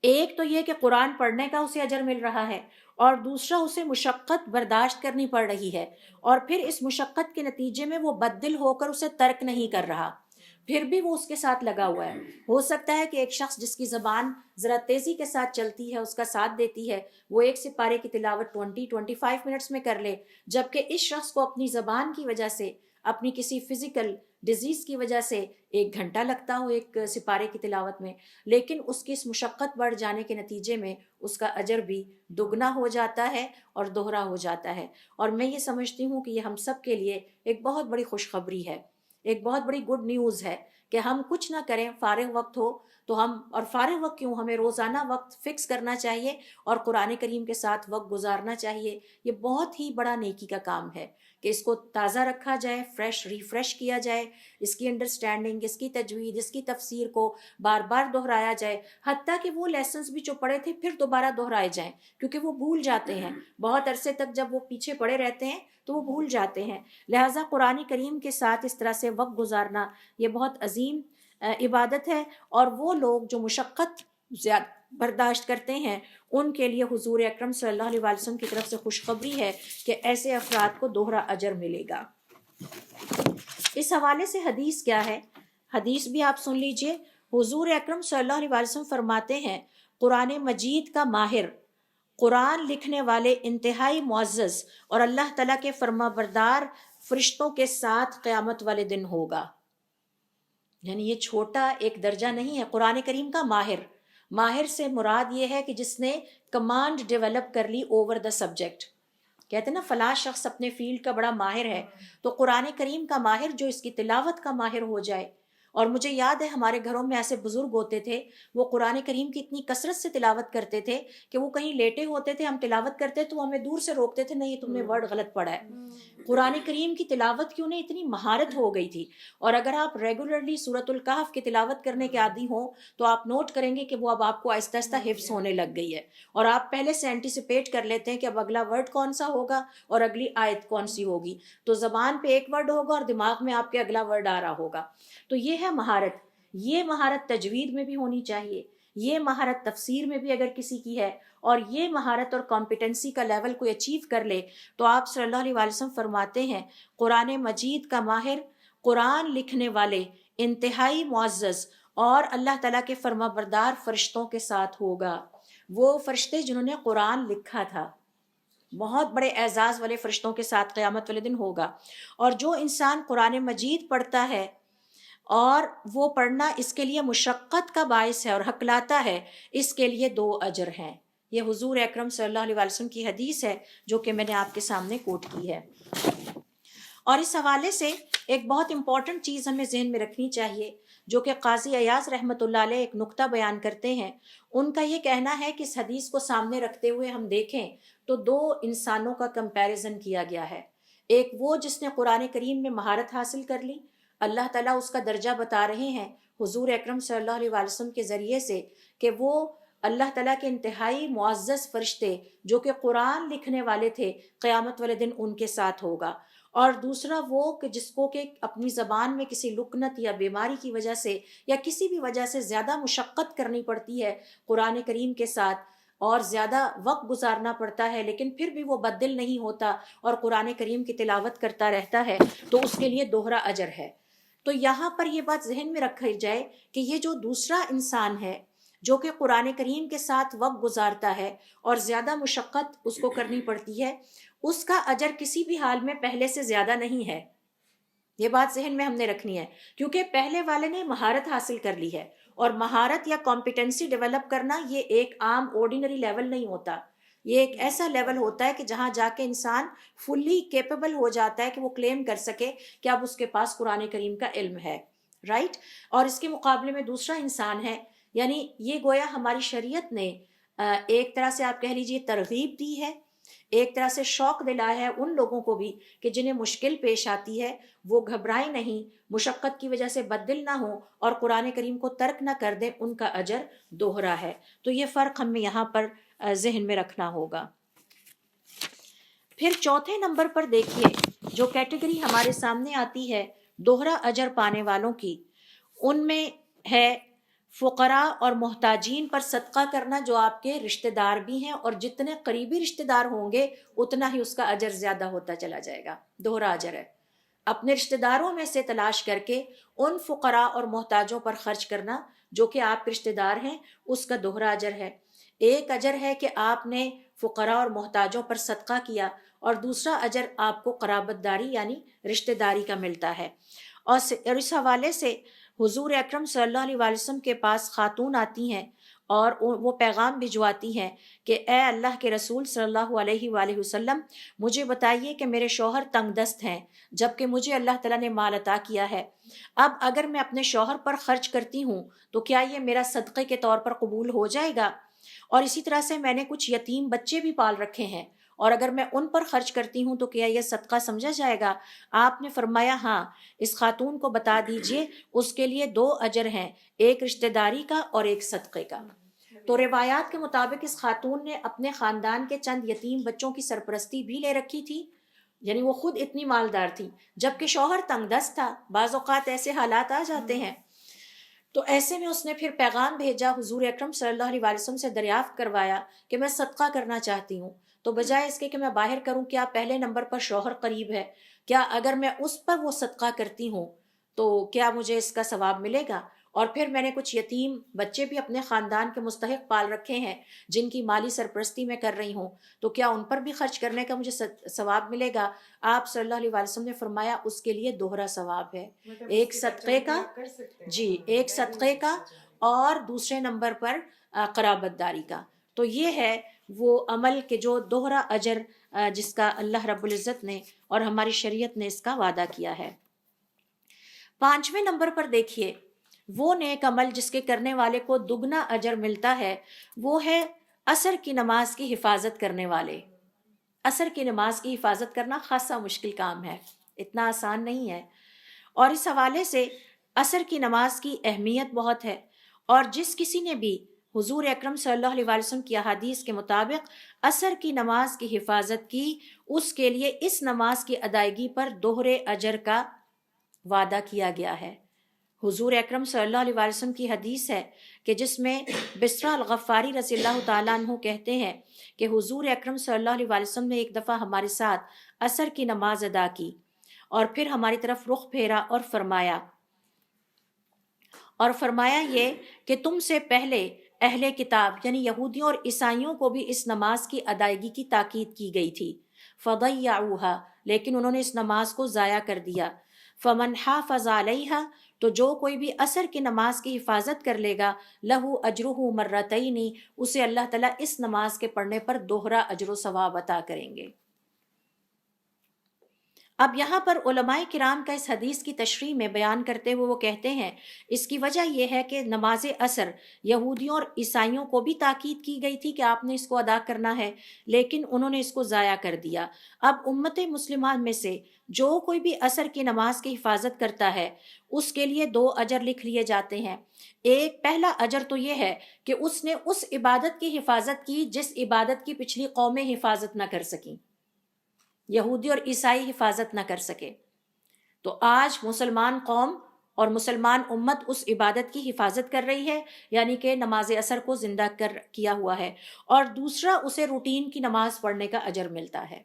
ایک تو یہ کہ قرآن پڑھنے کا اسے اجر مل رہا ہے، اور دوسرا اسے مشقت برداشت کرنی پڑ رہی ہے، اور پھر اس مشقت کے نتیجے میں وہ بددل ہو کر اسے ترک نہیں کر رہا، پھر بھی وہ اس کے ساتھ لگا ہوا ہے۔ ہو سکتا ہے کہ ایک شخص جس کی زبان ذرا تیزی کے ساتھ چلتی ہے، اس کا ساتھ دیتی ہے، وہ ایک سپارے کی تلاوت 20-25 منٹس میں کر لے، جبکہ اس شخص کو اپنی زبان کی وجہ سے، اپنی کسی فزیکل ڈیزیز کی وجہ سے 1 گھنٹہ لگتا ہو ایک سپارے کی تلاوت میں، لیکن اس کی اس مشقت بڑھ جانے کے نتیجے میں اس کا اجر بھی دگنا ہو جاتا ہے اور دوہرا ہو جاتا ہے۔ اور میں یہ سمجھتی ہوں کہ یہ ہم سب کے لیے ایک بہت بڑی خوشخبری ہے، ایک بہت بڑی گڈ نیوز ہے کہ ہم کچھ نہ کریں، فارغ وقت ہو تو ہم، اور فارغ وقت کیوں، ہمیں روزانہ وقت فکس کرنا چاہیے اور قرآن کریم کے ساتھ وقت گزارنا چاہیے۔ یہ بہت ہی بڑا نیکی کا کام ہے کہ اس کو تازہ رکھا جائے، ریفریش کیا جائے، اس کی انڈرسٹینڈنگ، اس کی تجوید، اس کی تفسیر کو بار بار دہرایا جائے، حتیٰ کہ وہ لیسنز بھی جو پڑھے تھے پھر دوبارہ دہرائے جائیں، کیونکہ وہ بھول جاتے ہیں بہت عرصے تک، جب وہ پیچھے پڑے رہتے ہیں تو وہ بھول جاتے ہیں۔ لہٰذا قرآن کریم کے ساتھ اس طرح سے وقت گزارنا یہ بہت عظیم عبادت ہے، اور وہ لوگ جو مشقت زیادہ برداشت کرتے ہیں ان کے لیے حضور اکرم صلی اللہ علیہ وسلم کی طرف سے خوشخبری ہے کہ ایسے افراد کو دوہرا اجر ملے گا۔ اس حوالے سے حدیث کیا ہے، حدیث بھی آپ سن لیجئے۔ حضور اکرم صلی اللہ علیہ وسلم فرماتے ہیں قرآن مجید کا ماہر، قرآن لکھنے والے انتہائی معزز اور اللہ تعالیٰ کے فرما بردار فرشتوں کے ساتھ قیامت والے دن ہوگا۔ یعنی یہ چھوٹا ایک درجہ نہیں ہے، قرآن کریم کا ماہر، ماہر سے مراد یہ ہے کہ جس نے کمانڈ ڈیولپ کر لی اوور دا سبجیکٹ۔ کہتے ہیں نا فلاں شخص اپنے فیلڈ کا بڑا ماہر ہے، تو قرآن کریم کا ماہر جو اس کی تلاوت کا ماہر ہو جائے۔ اور مجھے یاد ہے ہمارے گھروں میں ایسے بزرگ ہوتے تھے، وہ قرآن کریم کی اتنی کثرت سے تلاوت کرتے تھے کہ وہ کہیں لیٹے ہوتے تھے، ہم تلاوت کرتے تو ہمیں دور سے روکتے تھے، نہیں تم نے ورڈ غلط پڑھا ہے۔ قرآن کریم کی تلاوت کی انہیں اتنی مہارت ہو گئی تھی، اور اگر آپ ریگولرلی سورۃ الکہف کی تلاوت کرنے کے عادی ہوں تو آپ نوٹ کریں گے کہ وہ اب آپ کو آہستہ آہستہ حفظ ہونے لگ گئی ہے، اور آپ پہلے سے اینٹیسپیٹ کر لیتے ہیں کہ اب اگلا ورڈ کون سا ہوگا اور اگلی آیت کون سی ہوگی، تو زبان پہ ایک ورڈ ہوگا اور دماغ میں آپ کے اگلا ورڈ آ رہا ہوگا۔ تو یہ ہے مہارت، یہ مہارت تجوید میں بھی ہونی چاہیے، یہ مہارت تفسیر میں بھی اگر کسی کی ہے، اور یہ مہارت اور کمپیٹنسی کا لیول کوئی اچیو کر لے تو آپ صلی اللہ علیہ وسلم فرماتے ہیں قرآن مجید کا ماہر، قرآن لکھنے والے انتہائی معزز اور اللہ تعالیٰ کے فرما بردار فرشتوں کے ساتھ ہوگا۔ وہ فرشتے جنہوں نے قرآن لکھا تھا، بہت بڑے اعزاز والے فرشتوں کے ساتھ قیامت والے دن ہوگا۔ اور جو انسان قرآن مجید پڑھتا ہے اور وہ پڑھنا اس کے لیے مشقت کا باعث ہے اور ہکلاتا ہے، اس کے لیے 2 اجر ہیں۔ یہ حضور اکرم صلی اللہ علیہ وسلم کی حدیث ہے جو کہ میں نے آپ کے سامنے کوٹ کی ہے۔ اور اس حوالے سے ایک بہت امپورٹنٹ چیز ہمیں ذہن میں رکھنی چاہیے، جو کہ قاضی ایاز رحمۃ اللہ علیہ ایک نقطہ بیان کرتے ہیں۔ ان کا یہ کہنا ہے کہ اس حدیث کو سامنے رکھتے ہوئے ہم دیکھیں تو 2 انسانوں کا کمپیریزن کیا گیا ہے۔ ایک وہ جس نے قرآن کریم میں مہارت حاصل کر لی، اللہ تعالیٰ اس کا درجہ بتا رہے ہیں حضور اکرم صلی اللہ علیہ وسلم کے ذریعے سے کہ وہ اللہ تعالیٰ کے انتہائی معزز فرشتے جو کہ قرآن لکھنے والے تھے، قیامت والے دن ان کے ساتھ ہوگا۔ اور دوسرا وہ کہ جس کو کہ اپنی زبان میں کسی لکنت یا بیماری کی وجہ سے یا کسی بھی وجہ سے زیادہ مشقت کرنی پڑتی ہے قرآن کریم کے ساتھ، اور زیادہ وقت گزارنا پڑتا ہے، لیکن پھر بھی وہ بددل نہیں ہوتا اور قرآن کریم کی تلاوت کرتا رہتا ہے، تو اس کے لیے دوہرا اجر ہے۔ تو یہاں پر یہ بات ذہن میں رکھی جائے کہ یہ جو دوسرا انسان ہے جو کہ قرآن کریم کے ساتھ وقت گزارتا ہے اور زیادہ مشقت اس کو کرنی پڑتی ہے، اس کا اجر کسی بھی حال میں پہلے سے زیادہ نہیں ہے. یہ بات ذہن میں ہم نے رکھنی ہے، کیونکہ پہلے والے نے مہارت حاصل کر لی ہے، اور مہارت یا کمپیٹنسی ڈیولپ کرنا یہ ایک عام آرڈینری لیول نہیں ہوتا. یہ ایک ایسا لیول ہوتا ہے کہ جہاں جا کے انسان فلی کیپیبل ہو جاتا ہے کہ وہ کلیم کر سکے کہ اب اس کے پاس قرآن کریم کا علم ہے، رائٹ. اور اس کے مقابلے میں دوسرا انسان ہے، یعنی یہ گویا ہماری شریعت نے ایک طرح سے آپ کہہ لیجئے ترغیب دی ہے، ایک طرح سے شوق دلایا ہے ان لوگوں کو بھی کہ جنہیں مشکل پیش آتی ہے وہ گھبرائیں نہیں، مشقت کی وجہ سے بددل نہ ہوں اور قرآن کریم کو ترک نہ کر دیں، ان کا اجر دوہرا ہے. تو یہ فرق ہمیں یہاں پر ذہن میں رکھنا ہوگا. پھر چوتھے نمبر پر دیکھیے جو کیٹیگری ہمارے سامنے آتی ہے دوہرا اجر پانے والوں کی، ان میں ہے فقراء اور محتاجین پر صدقہ کرنا، جو آپ کے رشتہ دار بھی ہیں، اور جتنے قریبی رشتہ دار ہوں گے اتنا ہی اس کا اجر زیادہ ہوتا چلا جائے گا. دوہرا اجر ہے. اپنے رشتہ داروں میں سے تلاش کر کے ان فقراء اور محتاجوں پر خرچ کرنا جو کہ آپ کے رشتہ دار ہیں، اس کا دوہرا اجر ہے. ایک اجر ہے کہ آپ نے فقراء اور محتاجوں پر صدقہ کیا، اور دوسرا اجر آپ کو قرابت داری یعنی رشتہ داری کا ملتا ہے. اور اس حوالے سے حضور اکرم صلی اللہ علیہ وسلم کے پاس خاتون آتی ہیں اور وہ پیغام بھجواتی ہیں کہ اے اللہ کے رسول صلی اللہ علیہ وآلہ وسلم، مجھے بتائیے کہ میرے شوہر تنگ دست ہیں جبکہ مجھے اللہ تعالیٰ نے مال عطا کیا ہے. اب اگر میں اپنے شوہر پر خرچ کرتی ہوں تو کیا یہ میرا صدقے کے طور پر قبول ہو جائے گا؟ اور اسی طرح سے میں نے کچھ یتیم بچے بھی پال رکھے ہیں، اور اگر میں ان پر خرچ کرتی ہوں تو کیا یہ صدقہ سمجھا جائے گا؟ آپ نے فرمایا ہاں، اس خاتون کو بتا دیجئے اس کے لیے 2 اجر ہیں، ایک رشتہ داری کا اور ایک صدقے کا. تو روایات کے مطابق اس خاتون نے اپنے خاندان کے چند یتیم بچوں کی سرپرستی بھی لے رکھی تھی، یعنی وہ خود اتنی مالدار تھی جبکہ شوہر تنگ دست تھا. بعض اوقات ایسے حالات آ جاتے ہیں. تو ایسے میں اس نے پھر پیغام بھیجا، حضور اکرم صلی اللہ علیہ وسلم سے دریافت کروایا کہ میں صدقہ کرنا چاہتی ہوں. تو بجائے اس کے کہ میں باہر کروں، کیا پہلے نمبر پر شوہر قریب ہے، کیا اگر میں اس پر وہ صدقہ کرتی ہوں تو کیا مجھے اس کا ثواب ملے گا؟ اور پھر میں نے کچھ یتیم بچے بھی اپنے خاندان کے مستحق پال رکھے ہیں جن کی مالی سرپرستی میں کر رہی ہوں، تو کیا ان پر بھی خرچ کرنے کا مجھے ثواب ملے گا؟ آپ صلی اللہ علیہ وسلم نے فرمایا اس کے لیے دوہرا ثواب ہے، ایک صدقے کا، جی ایک صدقے کا، اور دوسرے نمبر پر قرابت داری کا. تو یہ ہے وہ عمل کہ جو دوہرا اجر جس کا اللہ رب العزت نے اور ہماری شریعت نے اس کا وعدہ کیا ہے. 5ویں نمبر پر دیکھیے وہ نیک عمل جس کے کرنے والے کو دگنا اجر ملتا ہے، وہ ہے عصر کی نماز کی حفاظت کرنے والے. عصر کی نماز کی حفاظت کرنا خاصا مشکل کام ہے، اتنا آسان نہیں ہے، اور اس حوالے سے عصر کی نماز کی اہمیت بہت ہے. اور جس کسی نے بھی حضور اکرم صلی اللہ علیہ وسلم کی احادیث کے مطابق عصر کی نماز کی حفاظت کی، اس کے لیے اس نماز کی ادائیگی پر دوہرے اجر کا وعدہ کیا گیا ہے. حضور اکرم صلی اللہ علیہ وسلم کی حدیث ہے کہ جس میں بسرا الغفاری رضی اللہ تعالیٰ عنہ کہتے ہیں کہ حضور اکرم صلی اللہ علیہ وسلم نے ایک دفعہ ہمارے ساتھ عصر کی نماز ادا کی اور پھر ہماری طرف رخ پھیرا اور فرمایا یہ کہ تم سے پہلے اہل کتاب یعنی یہودیوں اور عیسائیوں کو بھی اس نماز کی ادائیگی کی تاکید کی گئی تھی، فضیعوها، لیکن انہوں نے اس نماز کو ضائع کر دیا. فمن حافظ علیہا، تو جو کوئی بھی عصر کی نماز کی حفاظت کر لے گا، لہو اجرہ مرتین، اسے اللہ تعالیٰ اس نماز کے پڑھنے پر دوہرا اجر و ثواب عطا کریں گے. اب یہاں پر علماء کرام کا اس حدیث کی تشریح میں بیان کرتے ہوئے وہ کہتے ہیں اس کی وجہ یہ ہے کہ نماز عصر یہودیوں اور عیسائیوں کو بھی تاکید کی گئی تھی کہ آپ نے اس کو ادا کرنا ہے، لیکن انہوں نے اس کو ضائع کر دیا. اب امت مسلمہ میں سے جو کوئی بھی عصر کی نماز کی حفاظت کرتا ہے اس کے لیے 2 اجر لکھ لیے جاتے ہیں. ایک پہلا اجر تو یہ ہے کہ اس نے اس عبادت کی حفاظت کی جس عبادت کی پچھلی قومیں حفاظت نہ کر سکیں، یہودی اور عیسائی حفاظت نہ کر سکے. تو آج مسلمان قوم اور مسلمان امت اس عبادت کی حفاظت کر رہی ہے، یعنی کہ نماز عصر کو زندہ کیا ہوا ہے، اور دوسرا اسے روٹین کی نماز پڑھنے کا اجر ملتا ہے.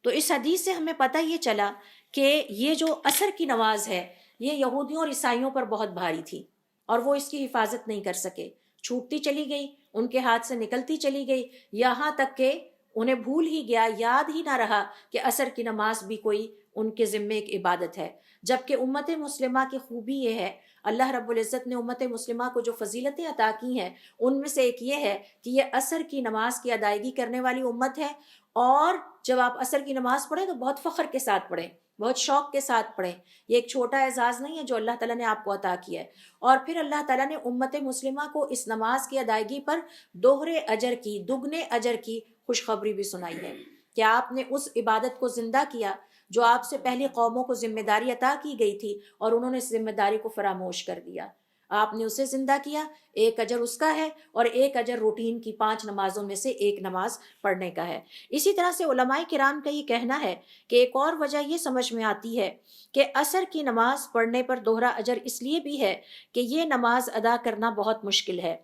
تو اس حدیث سے ہمیں پتہ یہ چلا کہ یہ جو عصر کی نماز ہے یہ یہودیوں اور عیسائیوں پر بہت بھاری تھی اور وہ اس کی حفاظت نہیں کر سکے، چھوٹتی چلی گئی، ان کے ہاتھ سے نکلتی چلی گئی، یہاں تک کہ انہیں بھول ہی گیا، یاد ہی نہ رہا کہ عصر کی نماز بھی کوئی ان کے ذمے ایک عبادت ہے۔ جبکہ امت مسلمہ کی خوبی یہ ہے، اللہ رب العزت نے امت مسلمہ کو جو فضیلتیں عطا کی ہیں ان میں سے ایک یہ ہے کہ یہ عصر کی نماز کی ادائیگی کرنے والی امت ہے، اور جب آپ عصر کی نماز پڑھیں تو بہت فخر کے ساتھ پڑھیں، بہت شوق کے ساتھ پڑھیں۔ یہ ایک چھوٹا اعزاز نہیں ہے جو اللہ تعالیٰ نے آپ کو عطا کیا ہے۔ اور پھر اللہ تعالیٰ نے امت مسلمہ کو اس نماز کی ادائیگی پر دوہرے اجر کی، دگنے اجر کی خوشخبری بھی سنائی ہے کہ آپ نے اس عبادت کو زندہ کیا جو آپ سے پہلی قوموں کو ذمہ داری عطا کی گئی تھی اور انہوں نے اس ذمہ داری کو فراموش کر دیا۔ آپ نے اسے زندہ کیا، ایک اجر اس کا ہے اور ایک اجر روٹین کی 5 نمازوں میں سے ایک نماز پڑھنے کا ہے۔ اسی طرح سے علماء کرام کا یہ کہنا ہے کہ ایک اور وجہ یہ سمجھ میں آتی ہے کہ عصر کی نماز پڑھنے پر دوہرا اجر اس لیے بھی ہے کہ یہ نماز ادا کرنا بہت مشکل ہے،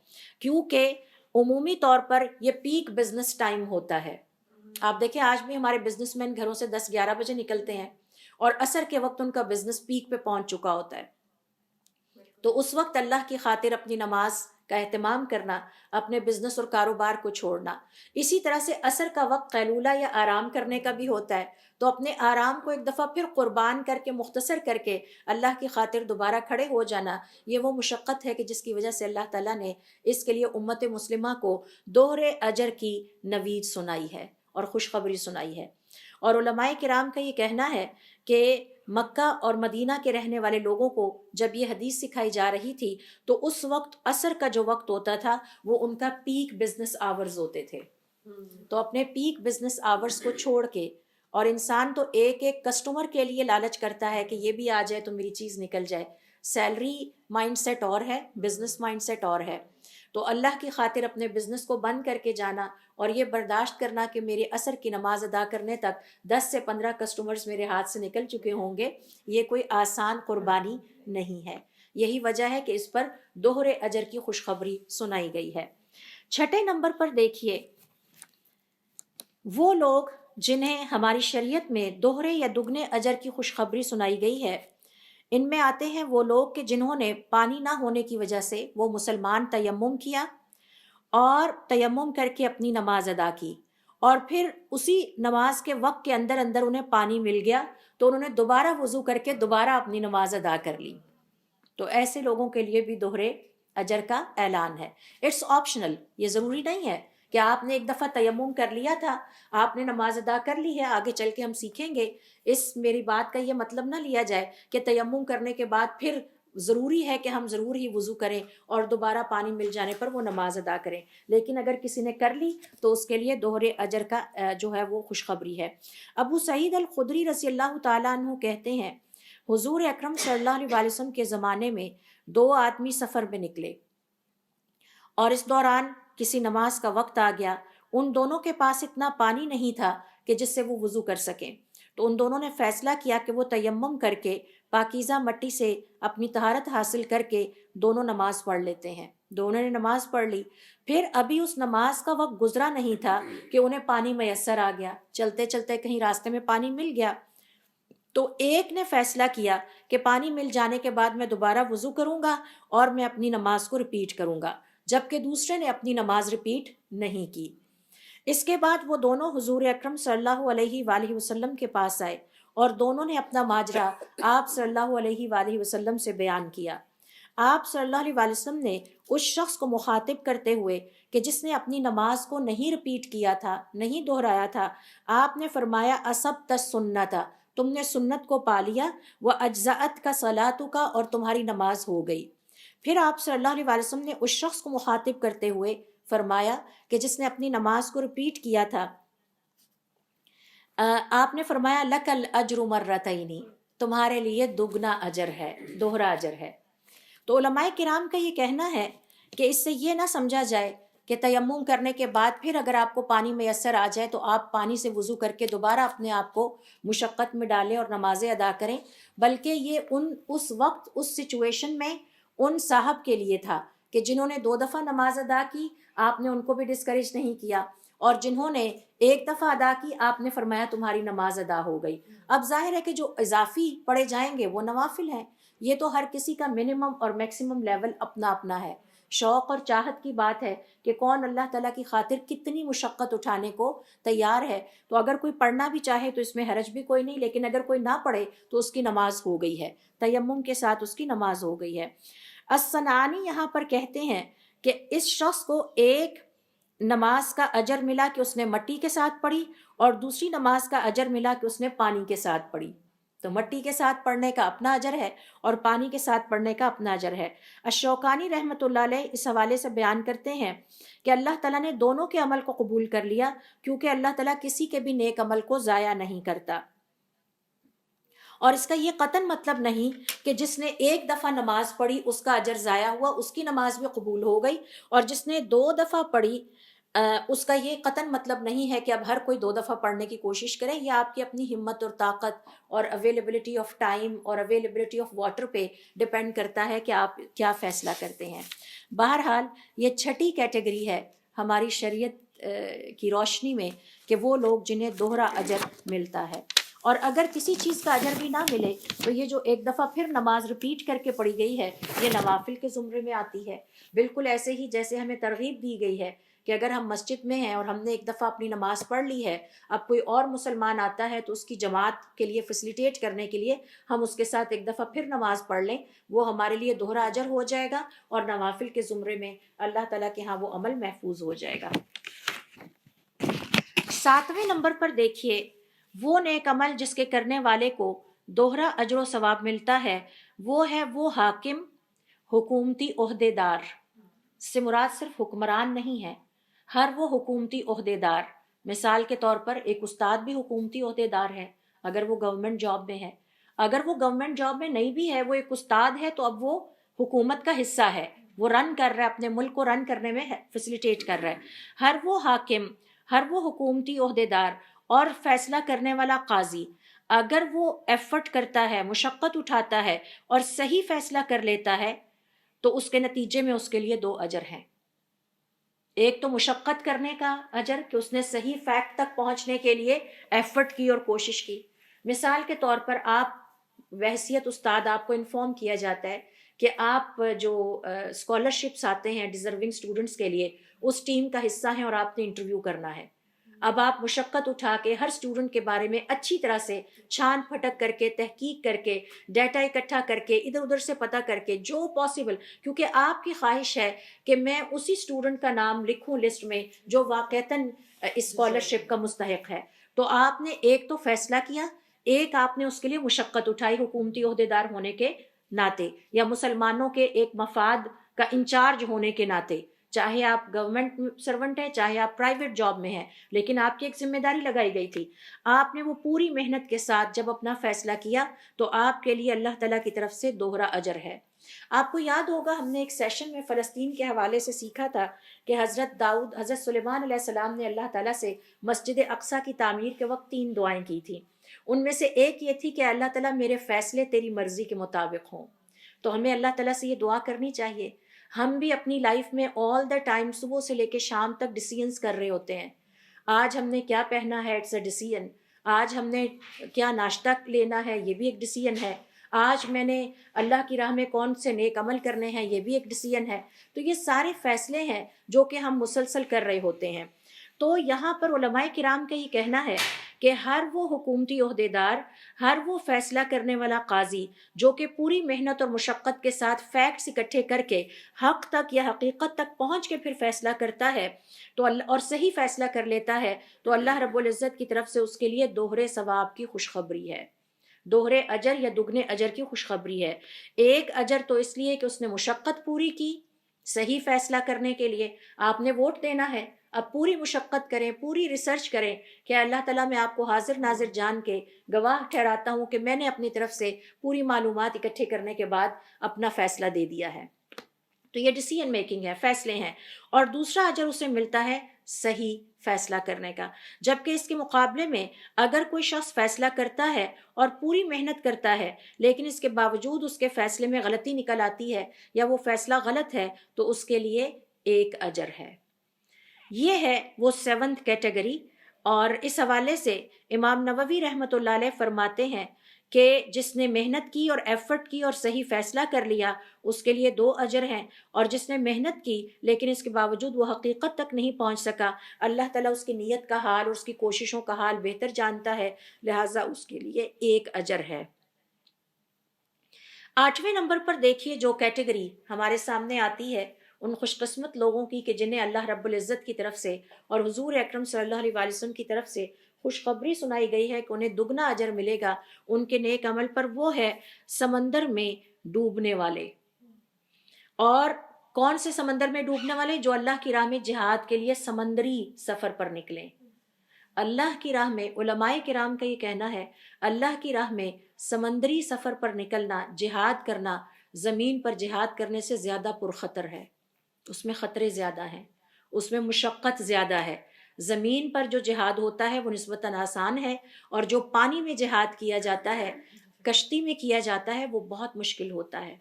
کیونکہ عمومی طور پر یہ پیک بزنس ٹائم ہوتا ہے۔ آپ دیکھیں آج بھی ہمارے بزنس مین گھروں سے 10-11 بجے نکلتے ہیں اور عصر کے وقت ان کا بزنس پیک پہ پہنچ چکا ہوتا ہے، تو اس وقت اللہ کی خاطر اپنی نماز کا اہتمام کرنا، اپنے بزنس اور کاروبار کو چھوڑنا۔ اسی طرح سے عصر کا وقت قیلولہ یا آرام کرنے کا بھی ہوتا ہے، تو اپنے آرام کو ایک دفعہ پھر قربان کر کے، مختصر کر کے اللہ کی خاطر دوبارہ کھڑے ہو جانا، یہ وہ مشقت ہے کہ جس کی وجہ سے اللہ تعالیٰ نے اس کے لیے امت مسلمہ کو دوہرے اجر کی نوید سنائی ہے اور خوشخبری سنائی ہے۔ اور علماء کرام کا یہ کہنا ہے کہ مکہ اور مدینہ کے رہنے والے لوگوں کو جب یہ حدیث سکھائی جا رہی تھی تو اس وقت عصر کا جو وقت ہوتا تھا وہ ان کا پیک بزنس آورز ہوتے تھے، تو اپنے پیک بزنس آورز کو چھوڑ کے، اور انسان تو ایک ایک کسٹمر کے لیے لالچ کرتا ہے کہ یہ بھی آ جائے تو میری چیز نکل جائے، سیلری مائنڈ سیٹ اور ہے، بزنس مائنڈ سیٹ اور ہے، تو اللہ کی خاطر اپنے بزنس کو بند کر کے جانا اور یہ برداشت کرنا کہ میرے عصر کی نماز ادا کرنے تک 10 سے 15 کسٹمرز میرے ہاتھ سے نکل چکے ہوں گے، یہ کوئی آسان قربانی نہیں ہے۔ یہی وجہ ہے کہ اس پر دوہرے اجر کی خوشخبری سنائی گئی ہے۔ 6 نمبر پر دیکھیے، وہ لوگ جنہیں ہماری شریعت میں دوہرے یا دگنے اجر کی خوشخبری سنائی گئی ہے، ان میں آتے ہیں وہ لوگ کہ جنہوں نے پانی نہ ہونے کی وجہ سے وہ مسلمان تیمم کیا اور تیمم کر کے اپنی نماز ادا کی، اور پھر اسی نماز کے وقت کے اندر اندر انہیں پانی مل گیا تو انہوں نے دوبارہ وضو کر کے دوبارہ اپنی نماز ادا کر لی، تو ایسے لوگوں کے لیے بھی دوہرے اجر کا اعلان ہے۔ اٹس آپشنل، یہ ضروری نہیں ہے کہ آپ نے ایک دفعہ تیمم کر لیا تھا، آپ نے نماز ادا کر لی ہے، آگے چل کے ہم سیکھیں گے۔ میری بات کا یہ مطلب نہ لیا جائے کہ تیمم کرنے کے بعد پھر ضروری ہے کہ ہم ضرور ہی وضو کریں اور دوبارہ پانی مل جانے پر وہ نماز ادا کریں، لیکن اگر کسی نے کر لی تو اس کے لیے دوہرے اجر کا جو ہے وہ خوشخبری ہے۔ ابو سعید الخدری رضی اللہ تعالیٰ عنہ کہتے ہیں، حضور اکرم صلی اللہ علیہ وسلم کے زمانے میں 2 آدمی سفر میں نکلے اور اس دوران کسی نماز کا وقت آ گیا، ان دونوں کے پاس اتنا پانی نہیں تھا کہ جس سے وہ وضو کر سکیں، تو ان دونوں نے فیصلہ کیا کہ وہ تیمم کر کے پاکیزہ مٹی سے اپنی طہارت حاصل کر کے دونوں نماز پڑھ لیتے ہیں۔ دونوں نے نماز پڑھ لی، پھر ابھی اس نماز کا وقت گزرا نہیں تھا کہ انہیں پانی میسر آ گیا، چلتے چلتے کہیں راستے میں پانی مل گیا، تو ایک نے فیصلہ کیا کہ پانی مل جانے کے بعد میں دوبارہ وضو کروں گا اور میں اپنی نماز کو ریپیٹ کروں گا، جبکہ دوسرے نے اپنی نماز ریپیٹ نہیں کی۔ اس کے بعد وہ دونوں حضور اکرم صلی اللہ علیہ وآلہ وسلم کے پاس آئے اور دونوں نے اپنا ماجرا آپ صلی اللہ علیہ وآلہ وسلم سے بیان کیا۔ آپ صلی اللہ علیہ وآلہ وسلم نے اس شخص کو مخاطب کرتے ہوئے کہ جس نے اپنی نماز کو نہیں ریپیٹ کیا تھا، نہیں دہرایا تھا، آپ نے فرمایا اصبت السنۃ، تم نے سنت کو پا لیا، وَأَجْزَأَتْكَ صَلَاتُكَ، اور تمہاری نماز ہو گئی۔ پھر آپ صلی اللہ علیہ وآلہ وسلم نے اس شخص کو مخاطب کرتے ہوئے فرمایا کہ جس نے اپنی نماز کو ریپیٹ کیا تھا، آپ نے فرمایا لَكَ الْأَجْرُ مَرَّتَيْنِ، تمہارے لیے دگنا اجر ہے، دوہرا اجر ہے۔ تو علماء کرام کا یہ کہنا ہے کہ اس سے یہ نہ سمجھا جائے کہ تیمم کرنے کے بعد پھر اگر آپ کو پانی میسر آ جائے تو آپ پانی سے وضو کر کے دوبارہ اپنے آپ کو مشقت میں ڈالیں اور نمازیں ادا کریں، بلکہ یہ اس وقت اس سچویشن میں ان صاحب کے لیے تھا کہ جنہوں نے 2 دفعہ نماز ادا کی، آپ نے ان کو بھی ڈسکریج نہیں کیا، اور جنہوں نے ایک دفعہ ادا کی آپ نے فرمایا تمہاری نماز ادا ہو گئی۔ اب ظاہر ہے کہ جو اضافی پڑھے جائیں گے وہ نوافل ہیں، یہ تو ہر کسی کا منیمم اور میکسیمم لیول اپنا اپنا ہے۔ شوق اور چاہت کی بات ہے کہ کون اللہ تعالیٰ کی خاطر کتنی مشقت اٹھانے کو تیار ہے۔ تو اگر کوئی پڑھنا بھی چاہے تو اس میں حرج بھی کوئی نہیں، لیکن اگر کوئی نہ پڑھے تو اس کی نماز ہو گئی ہے، تیمم کے ساتھ اس کی نماز ہو گئی ہے۔ الصنعانی یہاں پر کہتے ہیں کہ اس شخص کو ایک نماز کا اجر ملا کہ اس نے مٹی کے ساتھ پڑھی، اور دوسری نماز کا اجر ملا کہ اس نے پانی کے ساتھ پڑھی۔ تو مٹی کے ساتھ پڑھنے کا اپنا اجر ہے اور پانی کے ساتھ پڑھنے کا اپنا اجر ہے۔ الشوکانی رحمۃ اللہ علیہ اس حوالے سے بیان کرتے ہیں کہ اللہ تعالیٰ نے دونوں کے عمل کو قبول کر لیا، کیونکہ اللہ تعالیٰ کسی کے بھی نیک عمل کو ضائع نہیں کرتا۔ اور اس کا یہ قطعاً مطلب نہیں کہ جس نے ایک دفعہ نماز پڑھی اس کا اجر ضائع ہوا، اس کی نماز بھی قبول ہو گئی، اور جس نے 2 دفعہ پڑھی اس کا یہ قطعاً مطلب نہیں ہے کہ اب ہر کوئی 2 دفعہ پڑھنے کی کوشش کرے۔ یہ آپ کی اپنی ہمت اور طاقت اور اویلیبلٹی آف ٹائم اور اویلیبلٹی آف واٹر پہ ڈپینڈ کرتا ہے کہ آپ کیا فیصلہ کرتے ہیں۔ بہرحال یہ چھٹی کیٹیگری ہے ہماری شریعت کی روشنی میں کہ وہ لوگ جنہیں دوہرا اجر ملتا ہے۔ اور اگر کسی چیز کا اجر بھی نہ ملے تو یہ جو ایک دفعہ پھر نماز ریپیٹ کر کے پڑھی گئی ہے یہ نوافل کے زمرے میں آتی ہے۔ بالکل ایسے ہی جیسے ہمیں ترغیب دی گئی ہے کہ اگر ہم مسجد میں ہیں اور ہم نے ایک دفعہ اپنی نماز پڑھ لی ہے، اب کوئی اور مسلمان آتا ہے تو اس کی جماعت کے لیے فیسیلیٹیٹ کرنے کے لیے ہم اس کے ساتھ ایک دفعہ پھر نماز پڑھ لیں، وہ ہمارے لیے دوہرا اجر ہو جائے گا اور نوافل کے زمرے میں اللہ تعالیٰ کے ہاں وہ عمل محفوظ ہو جائے گا۔ 7ویں نمبر پر دیکھیے، وہ نیک عمل جس کے کرنے والے کو دوہرا اجر و ثواب ملتا ہے وہ ہے وہ حاکم، حکومتی عہدے دار سے مراد صرف حکمران نہیں ہے، ہر وہ حکومتی عہدے دار۔ مثال کے طور پر ایک استاد بھی حکومتی عہدے دار ہے اگر وہ گورنمنٹ جاب میں ہے، اگر وہ گورنمنٹ جاب میں نہیں بھی ہے، وہ ایک استاد ہے تو اب وہ حکومت کا حصہ ہے، وہ رن کر رہا ہے، اپنے ملک کو رن کرنے میں فیسیلیٹیٹ کر رہا ہے۔ ہر وہ حاکم، ہر وہ حکومتی عہدے دار اور فیصلہ کرنے والا قاضی اگر وہ ایفرٹ کرتا ہے، مشقت اٹھاتا ہے اور صحیح فیصلہ کر لیتا ہے تو اس کے نتیجے میں اس کے لیے 2 اجر ہیں۔ ایک تو مشقت کرنے کا اجر کہ اس نے صحیح فیکٹ تک پہنچنے کے لیے ایفرٹ کی اور کوشش کی۔ مثال کے طور پر آپ بحیثیت استاد آپ کو انفارم کیا جاتا ہے کہ آپ جو اسکالرشپس آتے ہیں ڈیزرونگ اسٹوڈنٹس کے لیے اس ٹیم کا حصہ ہیں اور آپ نے انٹرویو کرنا ہے۔ اب آپ مشقت اٹھا کے ہر اسٹوڈنٹ کے بارے میں اچھی طرح سے چھان پھٹک کر کے، تحقیق کر کے، ڈیٹا اکٹھا کر کے، ادھر ادھر سے پتہ کر کے جو پاسبل، کیونکہ آپ کی خواہش ہے کہ میں اسی اسٹوڈنٹ کا نام لکھوں لسٹ میں جو واقعتاً اسکالرشپ کا مستحق ہے، تو آپ نے ایک تو فیصلہ کیا، ایک آپ نے اس کے لیے مشقت اٹھائی حکومتی عہدے دار ہونے کے ناطے یا مسلمانوں کے ایک مفاد کا انچارج ہونے کے ناطے، چاہے آپ گورنمنٹ سرونٹ ہیں چاہے آپ پرائیویٹ جاب میں ہیں، لیکن آپ کی ایک ذمہ داری لگائی گئی تھی۔ آپ نے وہ پوری محنت کے ساتھ جب اپنا فیصلہ کیا تو آپ کے لیے اللہ تعالیٰ کی طرف سے دوہرا اجر ہے۔ آپ کو یاد ہوگا ہم نے ایک سیشن میں فلسطین کے حوالے سے سیکھا تھا کہ حضرت سلیمان علیہ السلام نے اللہ تعالیٰ سے مسجد اقصیٰ کی تعمیر کے وقت 3 دعائیں کی تھیں، ان میں سے ایک یہ تھی کہ اللہ تعالیٰ میرے فیصلے تیری مرضی کے مطابق ہوں۔ تو ہمیں اللہ تعالیٰ سے یہ دعا کرنی چاہیے۔ ہم بھی اپنی لائف میں آل دا ٹائم صبح سے لے کے شام تک ڈیسیژنز کر رہے ہوتے ہیں۔ آج ہم نے کیا پہنا ہے، اٹس اے ڈیسیژن۔ آج ہم نے کیا ناشتہ لینا ہے، یہ بھی ایک ڈیسیژن ہے۔ آج میں نے اللہ کی راہ میں کون سے نیک عمل کرنے ہیں، یہ بھی ایک ڈیسیژن ہے۔ تو یہ سارے فیصلے ہیں جو کہ ہم مسلسل کر رہے ہوتے ہیں۔ تو یہاں پر علماء کرام کا ہی کہنا ہے کہ ہر وہ حکومتی عہدے دار، ہر وہ فیصلہ کرنے والا قاضی جو کہ پوری محنت اور مشقت کے ساتھ فیکٹس اکٹھے کر کے حق تک یا حقیقت تک پہنچ کے پھر فیصلہ کرتا ہے تو اور صحیح فیصلہ کر لیتا ہے تو اللہ رب العزت کی طرف سے اس کے لیے دوہرے ثواب کی خوشخبری ہے، دوہرے اجر یا دگنے اجر کی خوشخبری ہے۔ ایک اجر تو اس لیے کہ اس نے مشقت پوری کی صحیح فیصلہ کرنے کے لیے، آپ نے ووٹ دینا ہے، اب پوری مشقت کریں، پوری ریسرچ کریں کہ اللہ تعالیٰ میں آپ کو حاضر ناظر جان کے گواہ ٹھہراتا ہوں کہ میں نے اپنی طرف سے پوری معلومات اکٹھے کرنے کے بعد اپنا فیصلہ دے دیا ہے۔ تو یہ ڈیسیژن میکنگ ہے، فیصلے ہیں۔ اور دوسرا اجر اسے ملتا ہے صحیح فیصلہ کرنے کا، جبکہ اس کے مقابلے میں اگر کوئی شخص فیصلہ کرتا ہے اور پوری محنت کرتا ہے لیکن اس کے باوجود اس کے فیصلے میں غلطی نکل آتی ہے یا وہ فیصلہ غلط ہے تو اس کے لیے ایک اجر ہے۔ یہ ہے وہ 7th کیٹیگری۔ اور اس حوالے سے امام نووی رحمۃ اللہ علیہ فرماتے ہیں کہ جس نے محنت کی اور ایفرٹ کی اور صحیح فیصلہ کر لیا اس کے لیے 2 اجر ہیں، اور جس نے محنت کی لیکن اس کے باوجود وہ حقیقت تک نہیں پہنچ سکا، اللہ تعالیٰ اس کی نیت کا حال اور اس کی کوششوں کا حال بہتر جانتا ہے، لہٰذا اس کے لیے 1 اجر ہے۔ 8ویں نمبر پر دیکھیے جو کیٹیگری ہمارے سامنے آتی ہے ان خوش قسمت لوگوں کی کہ جنہیں اللہ رب العزت کی طرف سے اور حضور اکرم صلی اللہ علیہ وسلم کی طرف سے خوشخبری سنائی گئی ہے کہ انہیں دگنا اجر ملے گا ان کے نیک عمل پر۔ وہ ہے سمندر میں ڈوبنے والے۔ اور کون سے سمندر میں ڈوبنے والے؟ جو اللہ کی راہ میں جہاد کے لیے سمندری سفر پر نکلیں۔ اللہ کی راہ میں، علماء کرام کا یہ کہنا ہے، اللہ کی راہ میں سمندری سفر پر نکلنا، جہاد کرنا، زمین پر جہاد کرنے سے زیادہ پرخطر ہے۔ اس میں خطرے زیادہ ہیں، اس میں مشقت زیادہ ہے۔ زمین پر جو جہاد ہوتا ہے وہ نسبتاً آسان ہے، اور جو پانی میں جہاد کیا جاتا ہے، کشتی میں کیا جاتا ہے، وہ بہت مشکل ہوتا ہے۔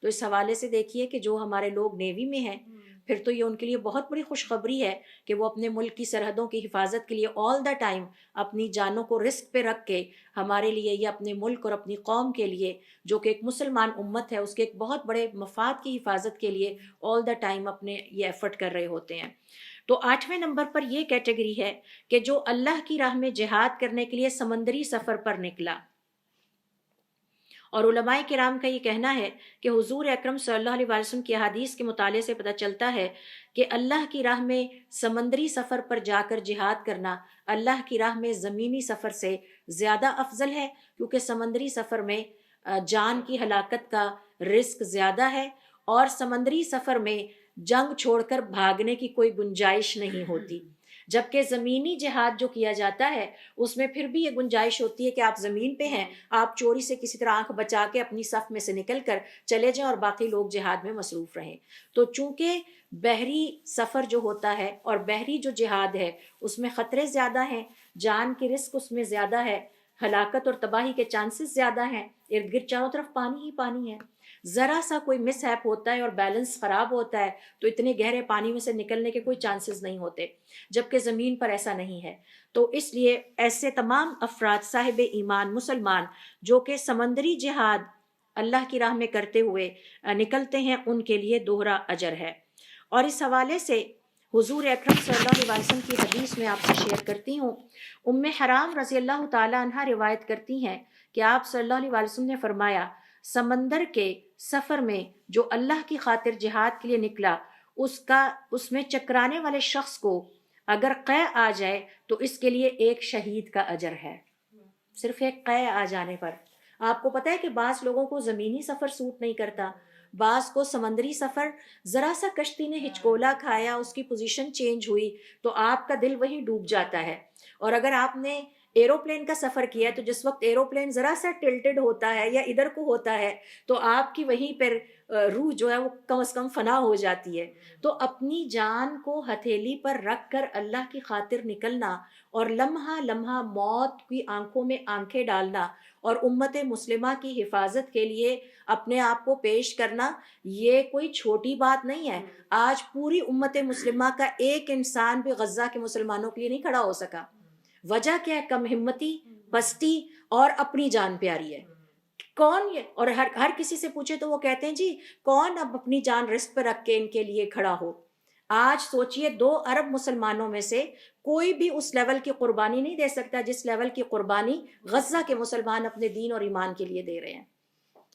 تو اس حوالے سے دیکھیے کہ جو ہمارے لوگ نیوی میں ہیں، پھر تو یہ ان کے لیے بہت بڑی خوشخبری ہے کہ وہ اپنے ملک کی سرحدوں کی حفاظت کے لیے آل دا ٹائم اپنی جانوں کو رسک پہ رکھ کے ہمارے لیے یا اپنے ملک اور اپنی قوم کے لیے، جو کہ ایک مسلمان امت ہے، اس کے ایک بہت بڑے مفاد کی حفاظت کے لیے آل دا ٹائم اپنے یہ ایفرٹ کر رہے ہوتے ہیں۔ تو 8ویں نمبر پر یہ کیٹیگری ہے کہ جو اللہ کی راہ میں جہاد کرنے کے لیے سمندری سفر پر نکلا۔ اور علماء کرام کا یہ کہنا ہے کہ حضور اکرم صلی اللہ علیہ وسلم کی احادیث کے مطالعے سے پتہ چلتا ہے کہ اللہ کی راہ میں سمندری سفر پر جا کر جہاد کرنا اللہ کی راہ میں زمینی سفر سے زیادہ افضل ہے، کیونکہ سمندری سفر میں جان کی ہلاکت کا رسک زیادہ ہے، اور سمندری سفر میں جنگ چھوڑ کر بھاگنے کی کوئی گنجائش نہیں ہوتی، جبکہ زمینی جہاد جو کیا جاتا ہے اس میں پھر بھی یہ گنجائش ہوتی ہے کہ آپ زمین پہ ہیں، آپ چوری سے کسی طرح آنکھ بچا کے اپنی صف میں سے نکل کر چلے جائیں اور باقی لوگ جہاد میں مصروف رہیں۔ تو چونکہ بحری سفر جو ہوتا ہے اور بحری جو جہاد ہے اس میں خطرے زیادہ ہیں، جان کی رسک اس میں زیادہ ہے، ہلاکت اور تباہی کے چانسز زیادہ ہیں، ارد گرد چاروں طرف پانی ہی پانی ہے، ذرا سا کوئی مس ہیپ ہوتا ہے اور بیلنس خراب ہوتا ہے تو اتنے گہرے پانی میں سے نکلنے کے کوئی چانسز نہیں ہوتے، جبکہ زمین پر ایسا نہیں ہے۔ تو اس لیے ایسے تمام افراد صاحب ایمان مسلمان جو کہ سمندری جہاد اللہ کی راہ میں کرتے ہوئے نکلتے ہیں، ان کے لیے دوہرا اجر ہے۔ اور اس حوالے سے حضور اکرم صلی اللہ علیہ وسلم کی حدیث میں آپ سے شیئر کرتی ہوں، ام حرام رضی اللہ تعالی عنہا روایت کرتی ہیں کہ آپ صلی اللہ علیہ وسلم نے فرمایا، سمندر کے سفر میں جو اللہ کی خاطر جہاد کے لیے نکلا، اس میں چکرانے والے شخص کو اگر قے آ جائے تو اس کے لیے 1 شہید کا اجر ہے، صرف ایک قے آ جانے پر۔ آپ کو پتہ ہے کہ بعض لوگوں کو زمینی سفر سوٹ نہیں کرتا، بعض کو سمندری سفر، ذرا سا کشتی نے ہچکولا کھایا، اس کی پوزیشن چینج ہوئی تو آپ کا دل وہیں ڈوب جاتا ہے۔ اور اگر آپ نے ایروپلین کا سفر کیا ہے تو جس وقت ایروپلین ذرا سا ٹلٹڈ ہوتا ہے یا ادھر کو ہوتا ہے تو آپ کی وہیں پر روح جو ہے وہ کم از کم فنا ہو جاتی ہے۔ تو اپنی جان کو ہتھیلی پر رکھ کر اللہ کی خاطر نکلنا اور لمحہ لمحہ موت کی آنکھوں میں آنکھیں ڈالنا اور امت مسلمہ کی حفاظت کے لیے اپنے آپ کو پیش کرنا، یہ کوئی چھوٹی بات نہیں ہے۔ آج پوری امت مسلمہ کا ایک انسان بھی غزہ کے مسلمانوں کے لیے نہیں کھڑا ہو سکا۔ وجہ کیا ہے؟ کم ہمتی، پستی اور اپنی جان پیاری ہے۔ کون یہ؟ اور ہر کسی سے پوچھے تو وہ کہتے ہیں جی کون اب اپنی جان رسک پہ رکھ کے ان کے لیے کھڑا ہو۔ آج سوچئے 2 ارب مسلمانوں میں سے کوئی بھی اس لیول کی قربانی نہیں دے سکتا جس لیول کی قربانی غزہ کے مسلمان اپنے دین اور ایمان کے لیے دے رہے ہیں۔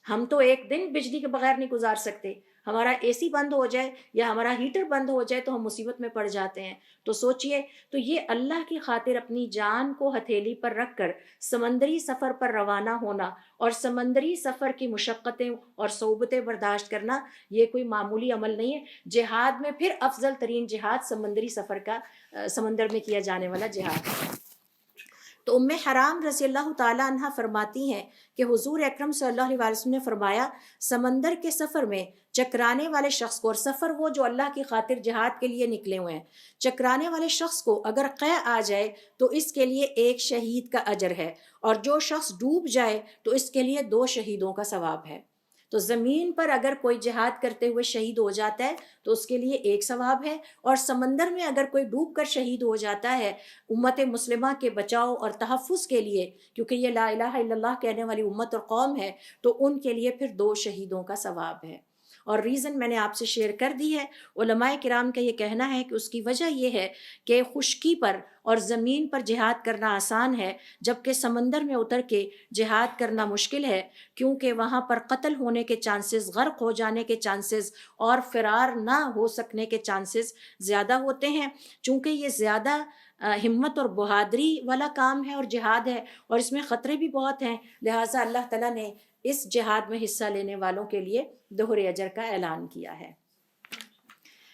ہم تو ایک دن بجلی کے بغیر نہیں گزار سکتے، ہمارا اے سی بند ہو جائے یا ہمارا ہیٹر بند ہو جائے تو ہم مصیبت میں پڑ جاتے ہیں۔ تو سوچئے، تو یہ اللہ کی خاطر اپنی جان کو ہتھیلی پر رکھ کر سمندری سفر پر روانہ ہونا اور سمندری سفر کی مشقتیں اور صعوبتیں برداشت کرنا، یہ کوئی معمولی عمل نہیں ہے۔ جہاد میں پھر افضل ترین جہاد سمندری سفر کا، سمندر میں کیا جانے والا جہاد ہے۔ تو ام حرام رضی اللہ تعالی عنہ فرماتی ہیں کہ حضور اکرم صلی اللہ علیہ وسلم نے فرمایا، سمندر کے سفر میں چکرانے والے شخص کو، اور سفر وہ جو اللہ کی خاطر جہاد کے لیے نکلے ہوئے ہیں، چکرانے والے شخص کو اگر قے آ جائے تو اس کے لیے 1 شہید کا اجر ہے، اور جو شخص ڈوب جائے تو اس کے لیے 2 شہیدوں کا ثواب ہے۔ تو زمین پر اگر کوئی جہاد کرتے ہوئے شہید ہو جاتا ہے تو اس کے لیے ایک ثواب ہے، اور سمندر میں اگر کوئی ڈوب کر شہید ہو جاتا ہے امت مسلمہ کے بچاؤ اور تحفظ کے لیے، کیونکہ یہ لا الہ الا اللہ کہنے والی امت اور قوم ہے، تو ان کے لیے پھر 2 شہیدوں کا ثواب ہے۔ اور ریزن میں نے آپ سے شیئر کر دی ہے، علماء کرام کا یہ کہنا ہے کہ اس کی وجہ یہ ہے کہ خشکی پر اور زمین پر جہاد کرنا آسان ہے، جبکہ سمندر میں اتر کے جہاد کرنا مشکل ہے، کیونکہ وہاں پر قتل ہونے کے چانسز، غرق ہو جانے کے چانسز اور فرار نہ ہو سکنے کے چانسز زیادہ ہوتے ہیں، چونکہ یہ زیادہ ہمت اور بہادری والا کام ہے اور جہاد ہے، اور اس میں خطرے بھی بہت ہیں، لہٰذا اللہ تعالیٰ نے اس جہاد میں حصہ لینے والوں کے لیے دوہرے اجر کا اعلان کیا ہے۔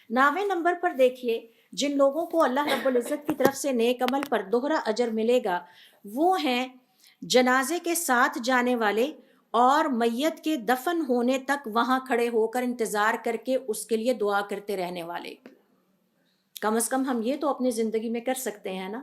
9ویں نمبر پر دیکھیے، جن لوگوں کو اللہ رب العزت کی طرف سے نیک عمل پر دوہرا اجر ملے گا وہ ہیں جنازے کے ساتھ جانے والے اور میت کے دفن ہونے تک وہاں کھڑے ہو کر انتظار کر کے اس کے لیے دعا کرتے رہنے والے۔ کم از کم ہم یہ تو اپنی زندگی میں کر سکتے ہیں نا۔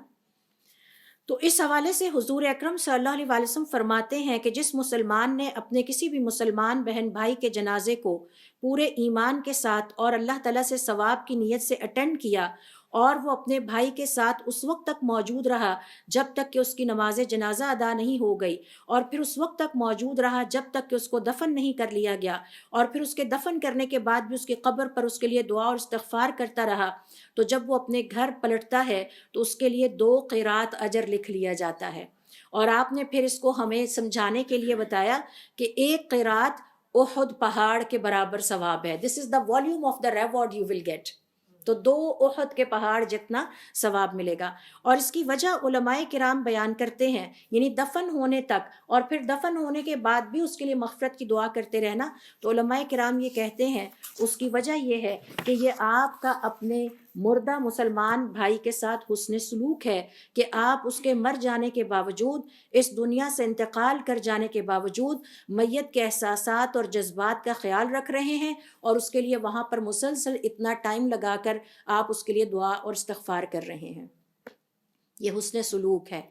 تو اس حوالے سے حضور اکرم صلی اللہ علیہ وسلم فرماتے ہیں کہ جس مسلمان نے اپنے کسی بھی مسلمان بہن بھائی کے جنازے کو پورے ایمان کے ساتھ اور اللہ تعالیٰ سے ثواب کی نیت سے اٹینڈ کیا، اور وہ اپنے بھائی کے ساتھ اس وقت تک موجود رہا جب تک کہ اس کی نماز جنازہ ادا نہیں ہو گئی، اور پھر اس وقت تک موجود رہا جب تک کہ اس کو دفن نہیں کر لیا گیا، اور پھر اس کے دفن کرنے کے بعد بھی اس کی قبر پر اس کے لیے دعا اور استغفار کرتا رہا، تو جب وہ اپنے گھر پلٹتا ہے تو اس کے لیے 2 قیرات اجر لکھ لیا جاتا ہے۔ اور آپ نے پھر اس کو ہمیں سمجھانے کے لیے بتایا کہ 1 قیرات احد پہاڑ کے برابر ثواب ہے۔ This is the volume of the reward you will get, تو 2 احد کے پہاڑ جتنا ثواب ملے گا۔ اور اس کی وجہ علماء کرام بیان کرتے ہیں، یعنی دفن ہونے تک اور پھر دفن ہونے کے بعد بھی اس کے لیے مغفرت کی دعا کرتے رہنا، تو علماء کرام یہ کہتے ہیں اس کی وجہ یہ ہے کہ یہ آپ کا اپنے مردہ مسلمان بھائی کے ساتھ حسن سلوک ہے کہ آپ اس کے مر جانے کے باوجود، اس دنیا سے انتقال کر جانے کے باوجود میت کے احساسات اور جذبات کا خیال رکھ رہے ہیں، اور اس کے لیے وہاں پر مسلسل اتنا ٹائم لگا کر آپ اس کے لیے دعا اور استغفار کر رہے ہیں۔ یہ حسن سلوک ہے۔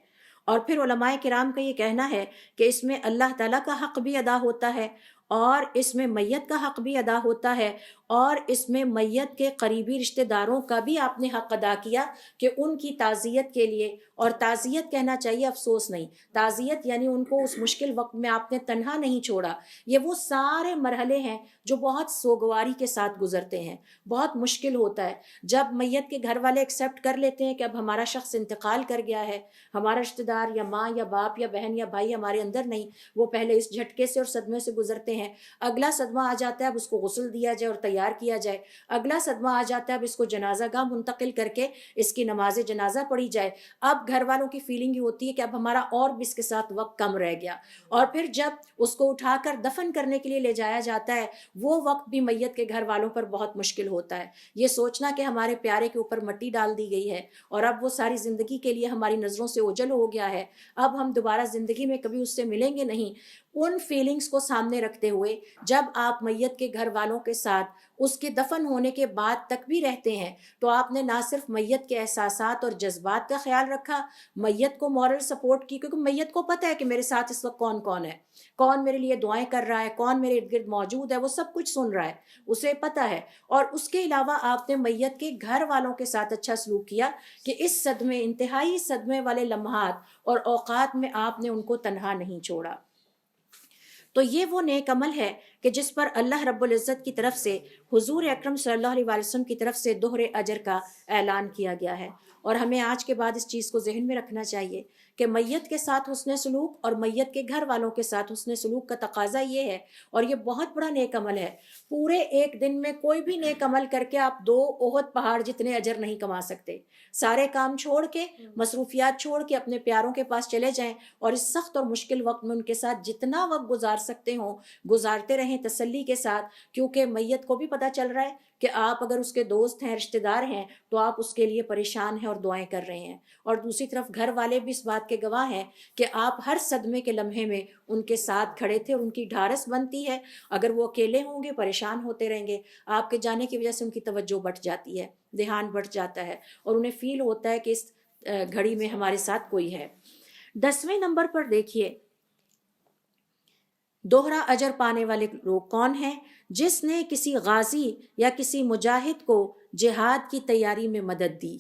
اور پھر علماء کرام کا یہ کہنا ہے کہ اس میں اللہ تعالیٰ کا حق بھی ادا ہوتا ہے، اور اس میں میت کا حق بھی ادا ہوتا ہے، اور اس میں میت کے قریبی رشتہ داروں کا بھی آپ نے حق ادا کیا کہ ان کی تعزیت کے لیے، اور تعزیت کہنا چاہیے، افسوس نہیں، تعزیت یعنی ان کو اس مشکل وقت میں آپ نے تنہا نہیں چھوڑا۔ یہ وہ سارے مرحلے ہیں جو بہت سوگواری کے ساتھ گزرتے ہیں، بہت مشکل ہوتا ہے۔ جب میت کے گھر والے ایکسیپٹ کر لیتے ہیں کہ اب ہمارا شخص انتقال کر گیا ہے، ہمارا رشتہ دار یا ماں یا باپ یا بہن یا بھائی ہمارے اندر نہیں، وہ پہلے اس جھٹکے سے اور صدمے سے گزرتے ہیں، اگلا صدمہ آ جاتا ہے اب اس کو غسل دیا جائے اور تیار کیا جائے، اگلا صدمہ آ جاتا ہے اب اس کو جنازہ گاہ منتقل کر کے اس کی نماز جنازہ پڑھی جائے۔ اب گھر والوں کی فیلنگ یہ ہوتی ہے کہ اب ہمارا اور بھی اس کے ساتھ وقت کم رہ گیا، اور پھر جب اس کو اٹھا کر دفن کرنے کے لیے لے جایا جاتا ہے وہ وقت بھی میت کے گھر والوں پر بہت مشکل ہوتا ہے، یہ سوچنا کہ ہمارے پیارے کے اوپر مٹی ڈال دی گئی ہے اور اب وہ ساری زندگی کے لیے ہماری نظروں سے اوجھل ہو گیا ہے، اب ہم دوبارہ زندگی میں کبھی اس سے ملیں گے نہیں۔ ان فیلنگز کو سامنے رکھتے ہوئے جب آپ میت کے گھر والوں کے ساتھ اس کے دفن ہونے کے بعد تک بھی رہتے ہیں تو آپ نے نہ صرف میت کے احساسات اور جذبات کا خیال رکھا، میت کو مورل سپورٹ کی، کیونکہ میت کو پتہ ہے کہ میرے ساتھ اس وقت کون کون ہے، کون میرے لیے دعائیں کر رہا ہے، کون میرے ارد گرد موجود ہے، وہ سب کچھ سن رہا ہے، اسے پتہ ہے۔ اور اس کے علاوہ آپ نے میت کے گھر والوں کے ساتھ اچھا سلوک کیا کہ اس صدمے، انتہائی صدمے والے لمحات اور اوقات میں آپ نے ان کو تنہا نہیں چھوڑا۔ تو یہ وہ نیک عمل ہے کہ جس پر اللہ رب العزت کی طرف سے، حضور اکرم صلی اللہ علیہ وسلم کی طرف سے دوہرے اجر کا اعلان کیا گیا ہے۔ اور ہمیں آج کے بعد اس چیز کو ذہن میں رکھنا چاہیے کہ میت کے ساتھ حسن سلوک اور میت کے گھر والوں کے ساتھ حسن سلوک کا تقاضا یہ ہے، اور یہ بہت بڑا نیک عمل ہے۔ پورے ایک دن میں کوئی بھی نیک عمل کر کے آپ 2 احد پہاڑ جتنے اجر نہیں کما سکتے۔ سارے کام چھوڑ کے، مصروفیات چھوڑ کے اپنے پیاروں کے پاس چلے جائیں اور اس سخت اور مشکل وقت میں ان کے ساتھ جتنا وقت گزار سکتے ہوں گزارتے رہیں تسلی کے ساتھ، کیونکہ میت کو بھی پتہ چل رہا ہے کہ آپ اگر اس کے دوست ہیں، رشتہ دار ہیں، تو آپ اس کے لیے پریشان ہیں اور دعائیں کر رہے ہیں، اور دوسری طرف گھر والے بھی اس بات کے گواہ ہیں کہ آپ ہر صدمے کے لمحے میں ان کے ساتھ کھڑے تھے، اور ان کی ڈھارس بنتی ہے۔ اگر وہ اکیلے ہوں گے پریشان ہوتے رہیں گے، آپ کے جانے کی وجہ سے ان کی توجہ بٹ جاتی ہے، دھیان بٹ جاتا ہے، اور انہیں فیل ہوتا ہے کہ اس گھڑی میں ہمارے ساتھ کوئی ہے۔ 10ویں نمبر پر دیکھیے، دوہرا اجر پانے والے لوگ کون ہیں؟ جس نے کسی غازی یا کسی مجاہد کو جہاد کی تیاری میں مدد دی،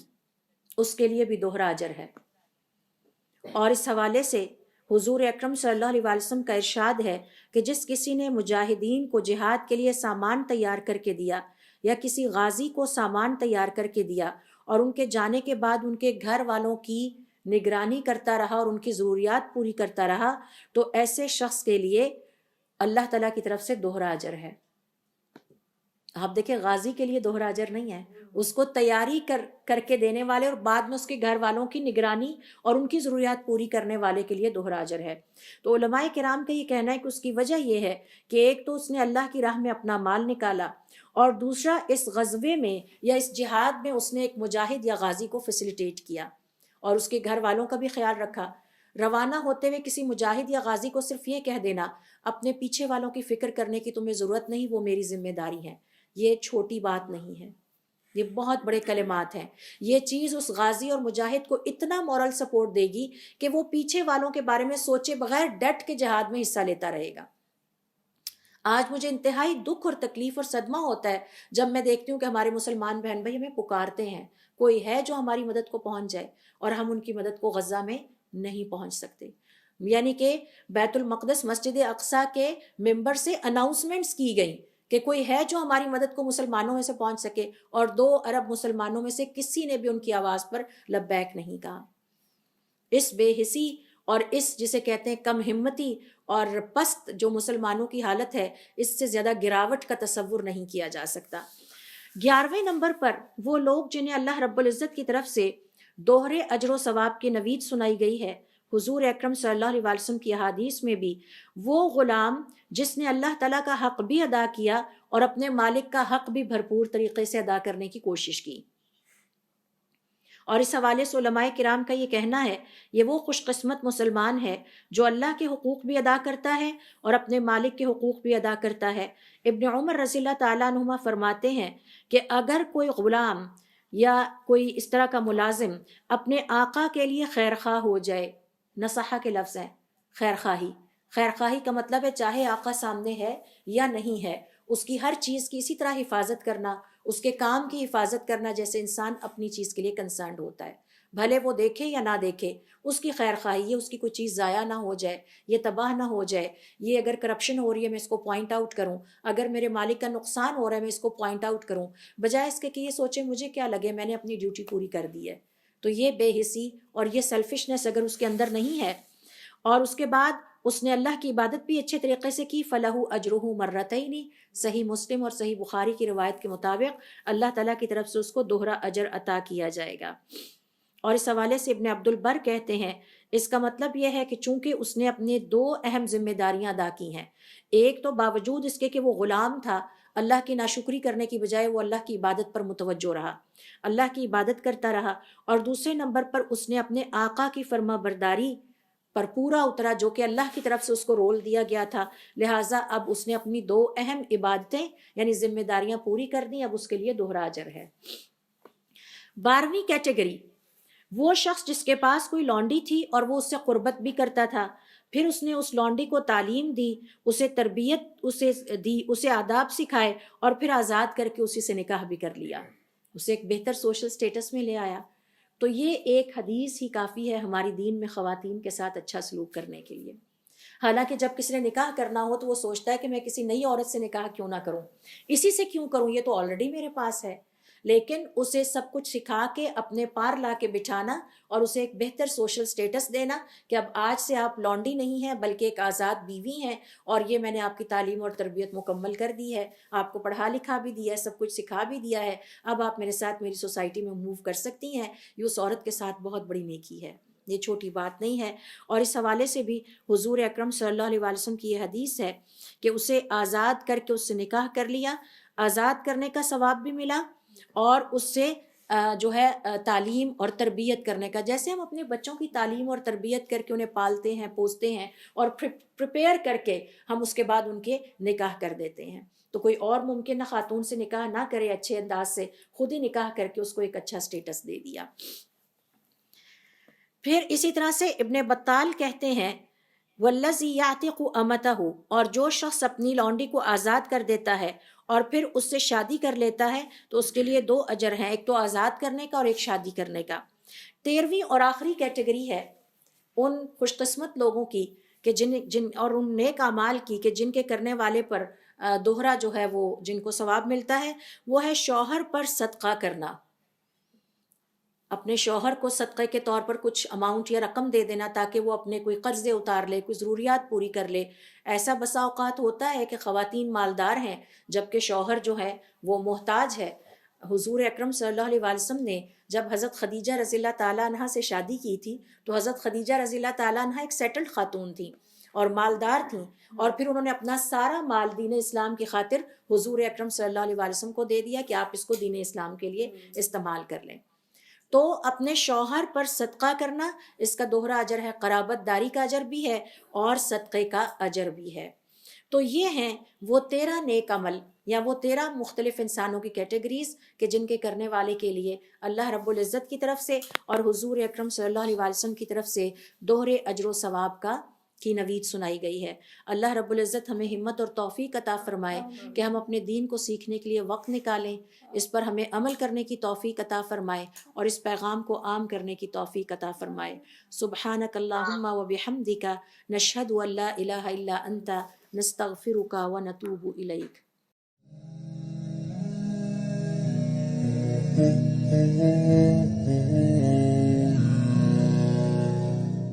اس کے لیے بھی دوہرا اجر ہے۔ اور اس حوالے سے حضور اکرم صلی اللہ علیہ وسلم کا ارشاد ہے کہ جس کسی نے مجاہدین کو جہاد کے لیے سامان تیار کر کے دیا یا کسی غازی کو سامان تیار کر کے دیا اور ان کے جانے کے بعد ان کے گھر والوں کی نگرانی کرتا رہا اور ان کی ضروریات پوری کرتا رہا، تو ایسے شخص کے لیے اللہ تعالیٰ کی طرف سے دوہرا اجر ہے۔ آپ دیکھیں غازی کے لیے دوہرا اجر نہیں ہے، اس کو تیاری کر کے دینے والے اور بعد میں اس کے گھر والوں کی نگرانی اور ان کی ضروریات پوری کرنے والے کے لیے دوہرا اجر ہے۔ تو علماء کرام کا یہ کہنا ہے کہ اس کی وجہ یہ ہے کہ ایک تو اس نے اللہ کی راہ میں اپنا مال نکالا، اور دوسرا اس غزوے میں یا اس جہاد میں اس نے ایک مجاہد یا غازی کو فیسیلیٹیٹ کیا اور اس کے گھر والوں کا بھی خیال رکھا۔ روانہ ہوتے ہوئے کسی مجاہد یا غازی کو صرف یہ کہہ دینا اپنے پیچھے والوں کی فکر کرنے کی تمہیں ضرورت نہیں، وہ میری ذمہ داری ہے، یہ چھوٹی بات نہیں ہے، یہ بہت بڑے کلمات ہیں۔ یہ چیز اس غازی اور مجاہد کو اتنا مورل سپورٹ دے گی کہ وہ پیچھے والوں کے بارے میں سوچے بغیر ڈٹ کے جہاد میں حصہ لیتا رہے گا۔ آج مجھے انتہائی دکھ اور تکلیف اور صدمہ ہوتا ہے جب میں دیکھتی ہوں کہ ہمارے مسلمان بہن بھائی ہمیں پکارتے ہیں، کوئی ہے جو ہماری مدد کو پہنچ جائے، اور ہم ان کی مدد کو غزہ میں نہیں پہنچ سکتے۔ یعنی کہ بیت المقدس مسجد اقصیٰ کے ممبر سے اناؤنسمنٹس کی گئیں کہ کوئی ہے جو ہماری مدد کو مسلمانوں میں سے پہنچ سکے، اور 2 ارب مسلمانوں میں سے کسی نے بھی ان کی آواز پر لبیک نہیں کہا۔ اس بے حسی اور اس جسے کہتے ہیں کم ہمتی اور پست جو مسلمانوں کی حالت ہے، اس سے زیادہ گراوٹ کا تصور نہیں کیا جا سکتا۔ 11ویں نمبر پر وہ لوگ جنہیں اللہ رب العزت کی طرف سے دوہرے اجر و ثواب کی نوید سنائی گئی ہے۔ حضور اکرم صلی اللہ علیہ وسلم کی احادیث میں بھی وہ غلام جس نے اللہ تعالیٰ کا حق بھی ادا کیا اور اپنے مالک کا حق بھی بھرپور طریقے سے ادا کرنے کی کوشش کی۔ اور اس حوالے سے علماء کرام کا یہ کہنا ہے یہ وہ خوش قسمت مسلمان ہے جو اللہ کے حقوق بھی ادا کرتا ہے اور اپنے مالک کے حقوق بھی ادا کرتا ہے۔ ابن عمر رضی اللہ تعالیٰ عنہما فرماتے ہیں کہ اگر کوئی غلام یا کوئی اس طرح کا ملازم اپنے آقا کے لیے خیرخواہ ہو جائے، نصحہ کے لفظ ہیں، خیرخواہی، خیرخواہی کا مطلب ہے چاہے آقا سامنے ہے یا نہیں ہے، اس کی ہر چیز کی اسی طرح حفاظت کرنا، اس کے کام کی حفاظت کرنا جیسے انسان اپنی چیز کے لیے کنسرنڈ ہوتا ہے، بھلے وہ دیکھے یا نہ دیکھے، اس کی خیر خواہی، یہ اس کی کوئی چیز ضائع نہ ہو جائے، یہ تباہ نہ ہو جائے، یہ اگر کرپشن ہو رہی ہے میں اس کو پوائنٹ آؤٹ کروں، اگر میرے مالک کا نقصان ہو رہا ہے میں اس کو پوائنٹ آؤٹ کروں، بجائے اس کے کہ یہ سوچے مجھے کیا لگے، میں نے اپنی ڈیوٹی پوری کر دی ہے۔ تو یہ بے حسی اور یہ سیلفشنس اگر اس کے اندر نہیں ہے، اور اس کے بعد اس نے اللہ کی عبادت بھی اچھے طریقے سے کی، فَلَهُ أَجْرُهُ مَرَّتَيْنِ، صحیح مسلم اور صحیح بخاری کی روایت کے مطابق اللہ تعالیٰ کی طرف سے اس کو دوہرا اجر عطا کیا جائے گا۔ اور اس حوالے سے ابن عبد البر کہتے ہیں اس کا مطلب یہ ہے کہ چونکہ اس نے اپنے 2 اہم ذمہ داریاں ادا کی ہیں، ایک تو باوجود اس کے کہ وہ غلام تھا، اللہ کی ناشکری کرنے کی بجائے وہ اللہ کی عبادت پر متوجہ رہا، اللہ کی عبادت کرتا رہا، اور دوسرے نمبر پر اس نے اپنے آقا کی فرما برداری پر پورا اترا جو کہ اللہ کی طرف سے اس کو رول دیا گیا تھا، لہٰذا اب اس نے اپنی 2 اہم عبادتیں یعنی ذمہ داریاں پوری کر دیں، اب اس کے لیے دوہرا اجر ہے۔ 12ویں کیٹیگری وہ شخص جس کے پاس کوئی لونڈی تھی اور وہ اس سے قربت بھی کرتا تھا، پھر اس نے اس لونڈی کو تعلیم دی، اسے تربیت اسے دی، اسے آداب سکھائے اور پھر آزاد کر کے اسی سے نکاح بھی کر لیا، اسے ایک بہتر سوشل سٹیٹس میں لے آیا۔ تو یہ ایک حدیث ہی کافی ہے ہماری دین میں خواتین کے ساتھ اچھا سلوک کرنے کے لیے۔ حالانکہ جب کسی نے نکاح کرنا ہو تو وہ سوچتا ہے کہ میں کسی نئی عورت سے نکاح کیوں نہ کروں، اسی سے کیوں کروں، یہ تو آلریڈی میرے پاس ہے، لیکن اسے سب کچھ سکھا کے اپنے پار لا کے بٹھانا اور اسے ایک بہتر سوشل سٹیٹس دینا کہ اب آج سے آپ لونڈی نہیں ہیں بلکہ ایک آزاد بیوی ہیں، اور یہ میں نے آپ کی تعلیم اور تربیت مکمل کر دی ہے، آپ کو پڑھا لکھا بھی دیا ہے، سب کچھ سکھا بھی دیا ہے، اب آپ میرے ساتھ میری سوسائٹی میں موو کر سکتی ہیں، یہ اس عورت کے ساتھ بہت بڑی نیکی ہے، یہ چھوٹی بات نہیں ہے۔ اور اس حوالے سے بھی حضور اکرم صلی اللہ علیہ وسلم کی یہ حدیث ہے کہ اسے آزاد کر کے اس سے نکاح کر لیا، آزاد کرنے کا ثواب بھی ملا اور اس سے جو ہے تعلیم اور تربیت کرنے کا، جیسے ہم اپنے بچوں کی تعلیم اور تربیت کر کے انہیں پالتے ہیں، پوستے ہیں اور پریپیئر کر کے ہم اس کے بعد ان کے نکاح کر دیتے ہیں، تو کوئی اور ممکن نہ خاتون سے نکاح نہ کرے اچھے انداز سے، خود ہی نکاح کر کے اس کو ایک اچھا سٹیٹس دے دیا۔ پھر اسی طرح سے ابن بطال کہتے ہیں والذی یعتق امتہ، اور جو شخص اپنی لونڈی کو آزاد کر دیتا ہے اور پھر اس سے شادی کر لیتا ہے تو اس کے لیے 2 اجر ہیں، ایک تو آزاد کرنے کا اور ایک شادی کرنے کا۔ 13ویں اور آخری کیٹیگری ہے ان خوش قسمت لوگوں کی کہ جن اور ان نیک اعمال کی کہ جن کے کرنے والے پر دوہرا جو ہے وہ جن کو ثواب ملتا ہے، وہ ہے شوہر پر صدقہ کرنا، اپنے شوہر کو صدقے کے طور پر کچھ اماؤنٹ یا رقم دے دینا تاکہ وہ اپنے کوئی قرضے اتار لے، کوئی ضروریات پوری کر لے۔ ایسا بسا اوقات ہوتا ہے کہ خواتین مالدار ہیں جبکہ شوہر جو ہے وہ محتاج ہے۔ حضور اکرم صلی اللہ علیہ وسلم نے جب حضرت خدیجہ رضی اللہ تعالیٰ عنہ سے شادی کی تھی تو حضرت خدیجہ رضی اللہ تعالیٰ عنہ ایک سیٹلڈ خاتون تھیں اور مالدار تھیں، اور پھر انہوں نے اپنا سارا مال دین اسلام کی خاطر حضور اکرم صلی اللہ علیہ وسلم کو دے دیا کہ آپ اس کو دین اسلام کے لیے استعمال کر لیں۔ تو اپنے شوہر پر صدقہ کرنا، اس کا دوہرا اجر ہے، قرابت داری کا اجر بھی ہے اور صدقے کا اجر بھی ہے۔ تو یہ ہیں وہ 13 نیک عمل یا وہ 13 مختلف انسانوں کی کیٹیگریز کہ جن کے کرنے والے کے لیے اللہ رب العزت کی طرف سے اور حضور اکرم صلی اللہ علیہ وسلم کی طرف سے دوہرے اجر و ثواب کی نوید سنائی گئی ہے۔ اللہ رب العزت ہمیں ہمت اور توفیق عطا فرمائے کہ ہم اپنے دین کو سیکھنے کے لیے وقت نکالیں، اس پر ہمیں عمل کرنے کی توفیق عطا فرمائے اور اس پیغام کو عام کرنے کی توفیق عطا فرمائے۔ سبحانک اللہم و بحمدک، نشہد ان لا الہ الا انت، نستغفرک و نتوب الیک۔ Mm-hmm.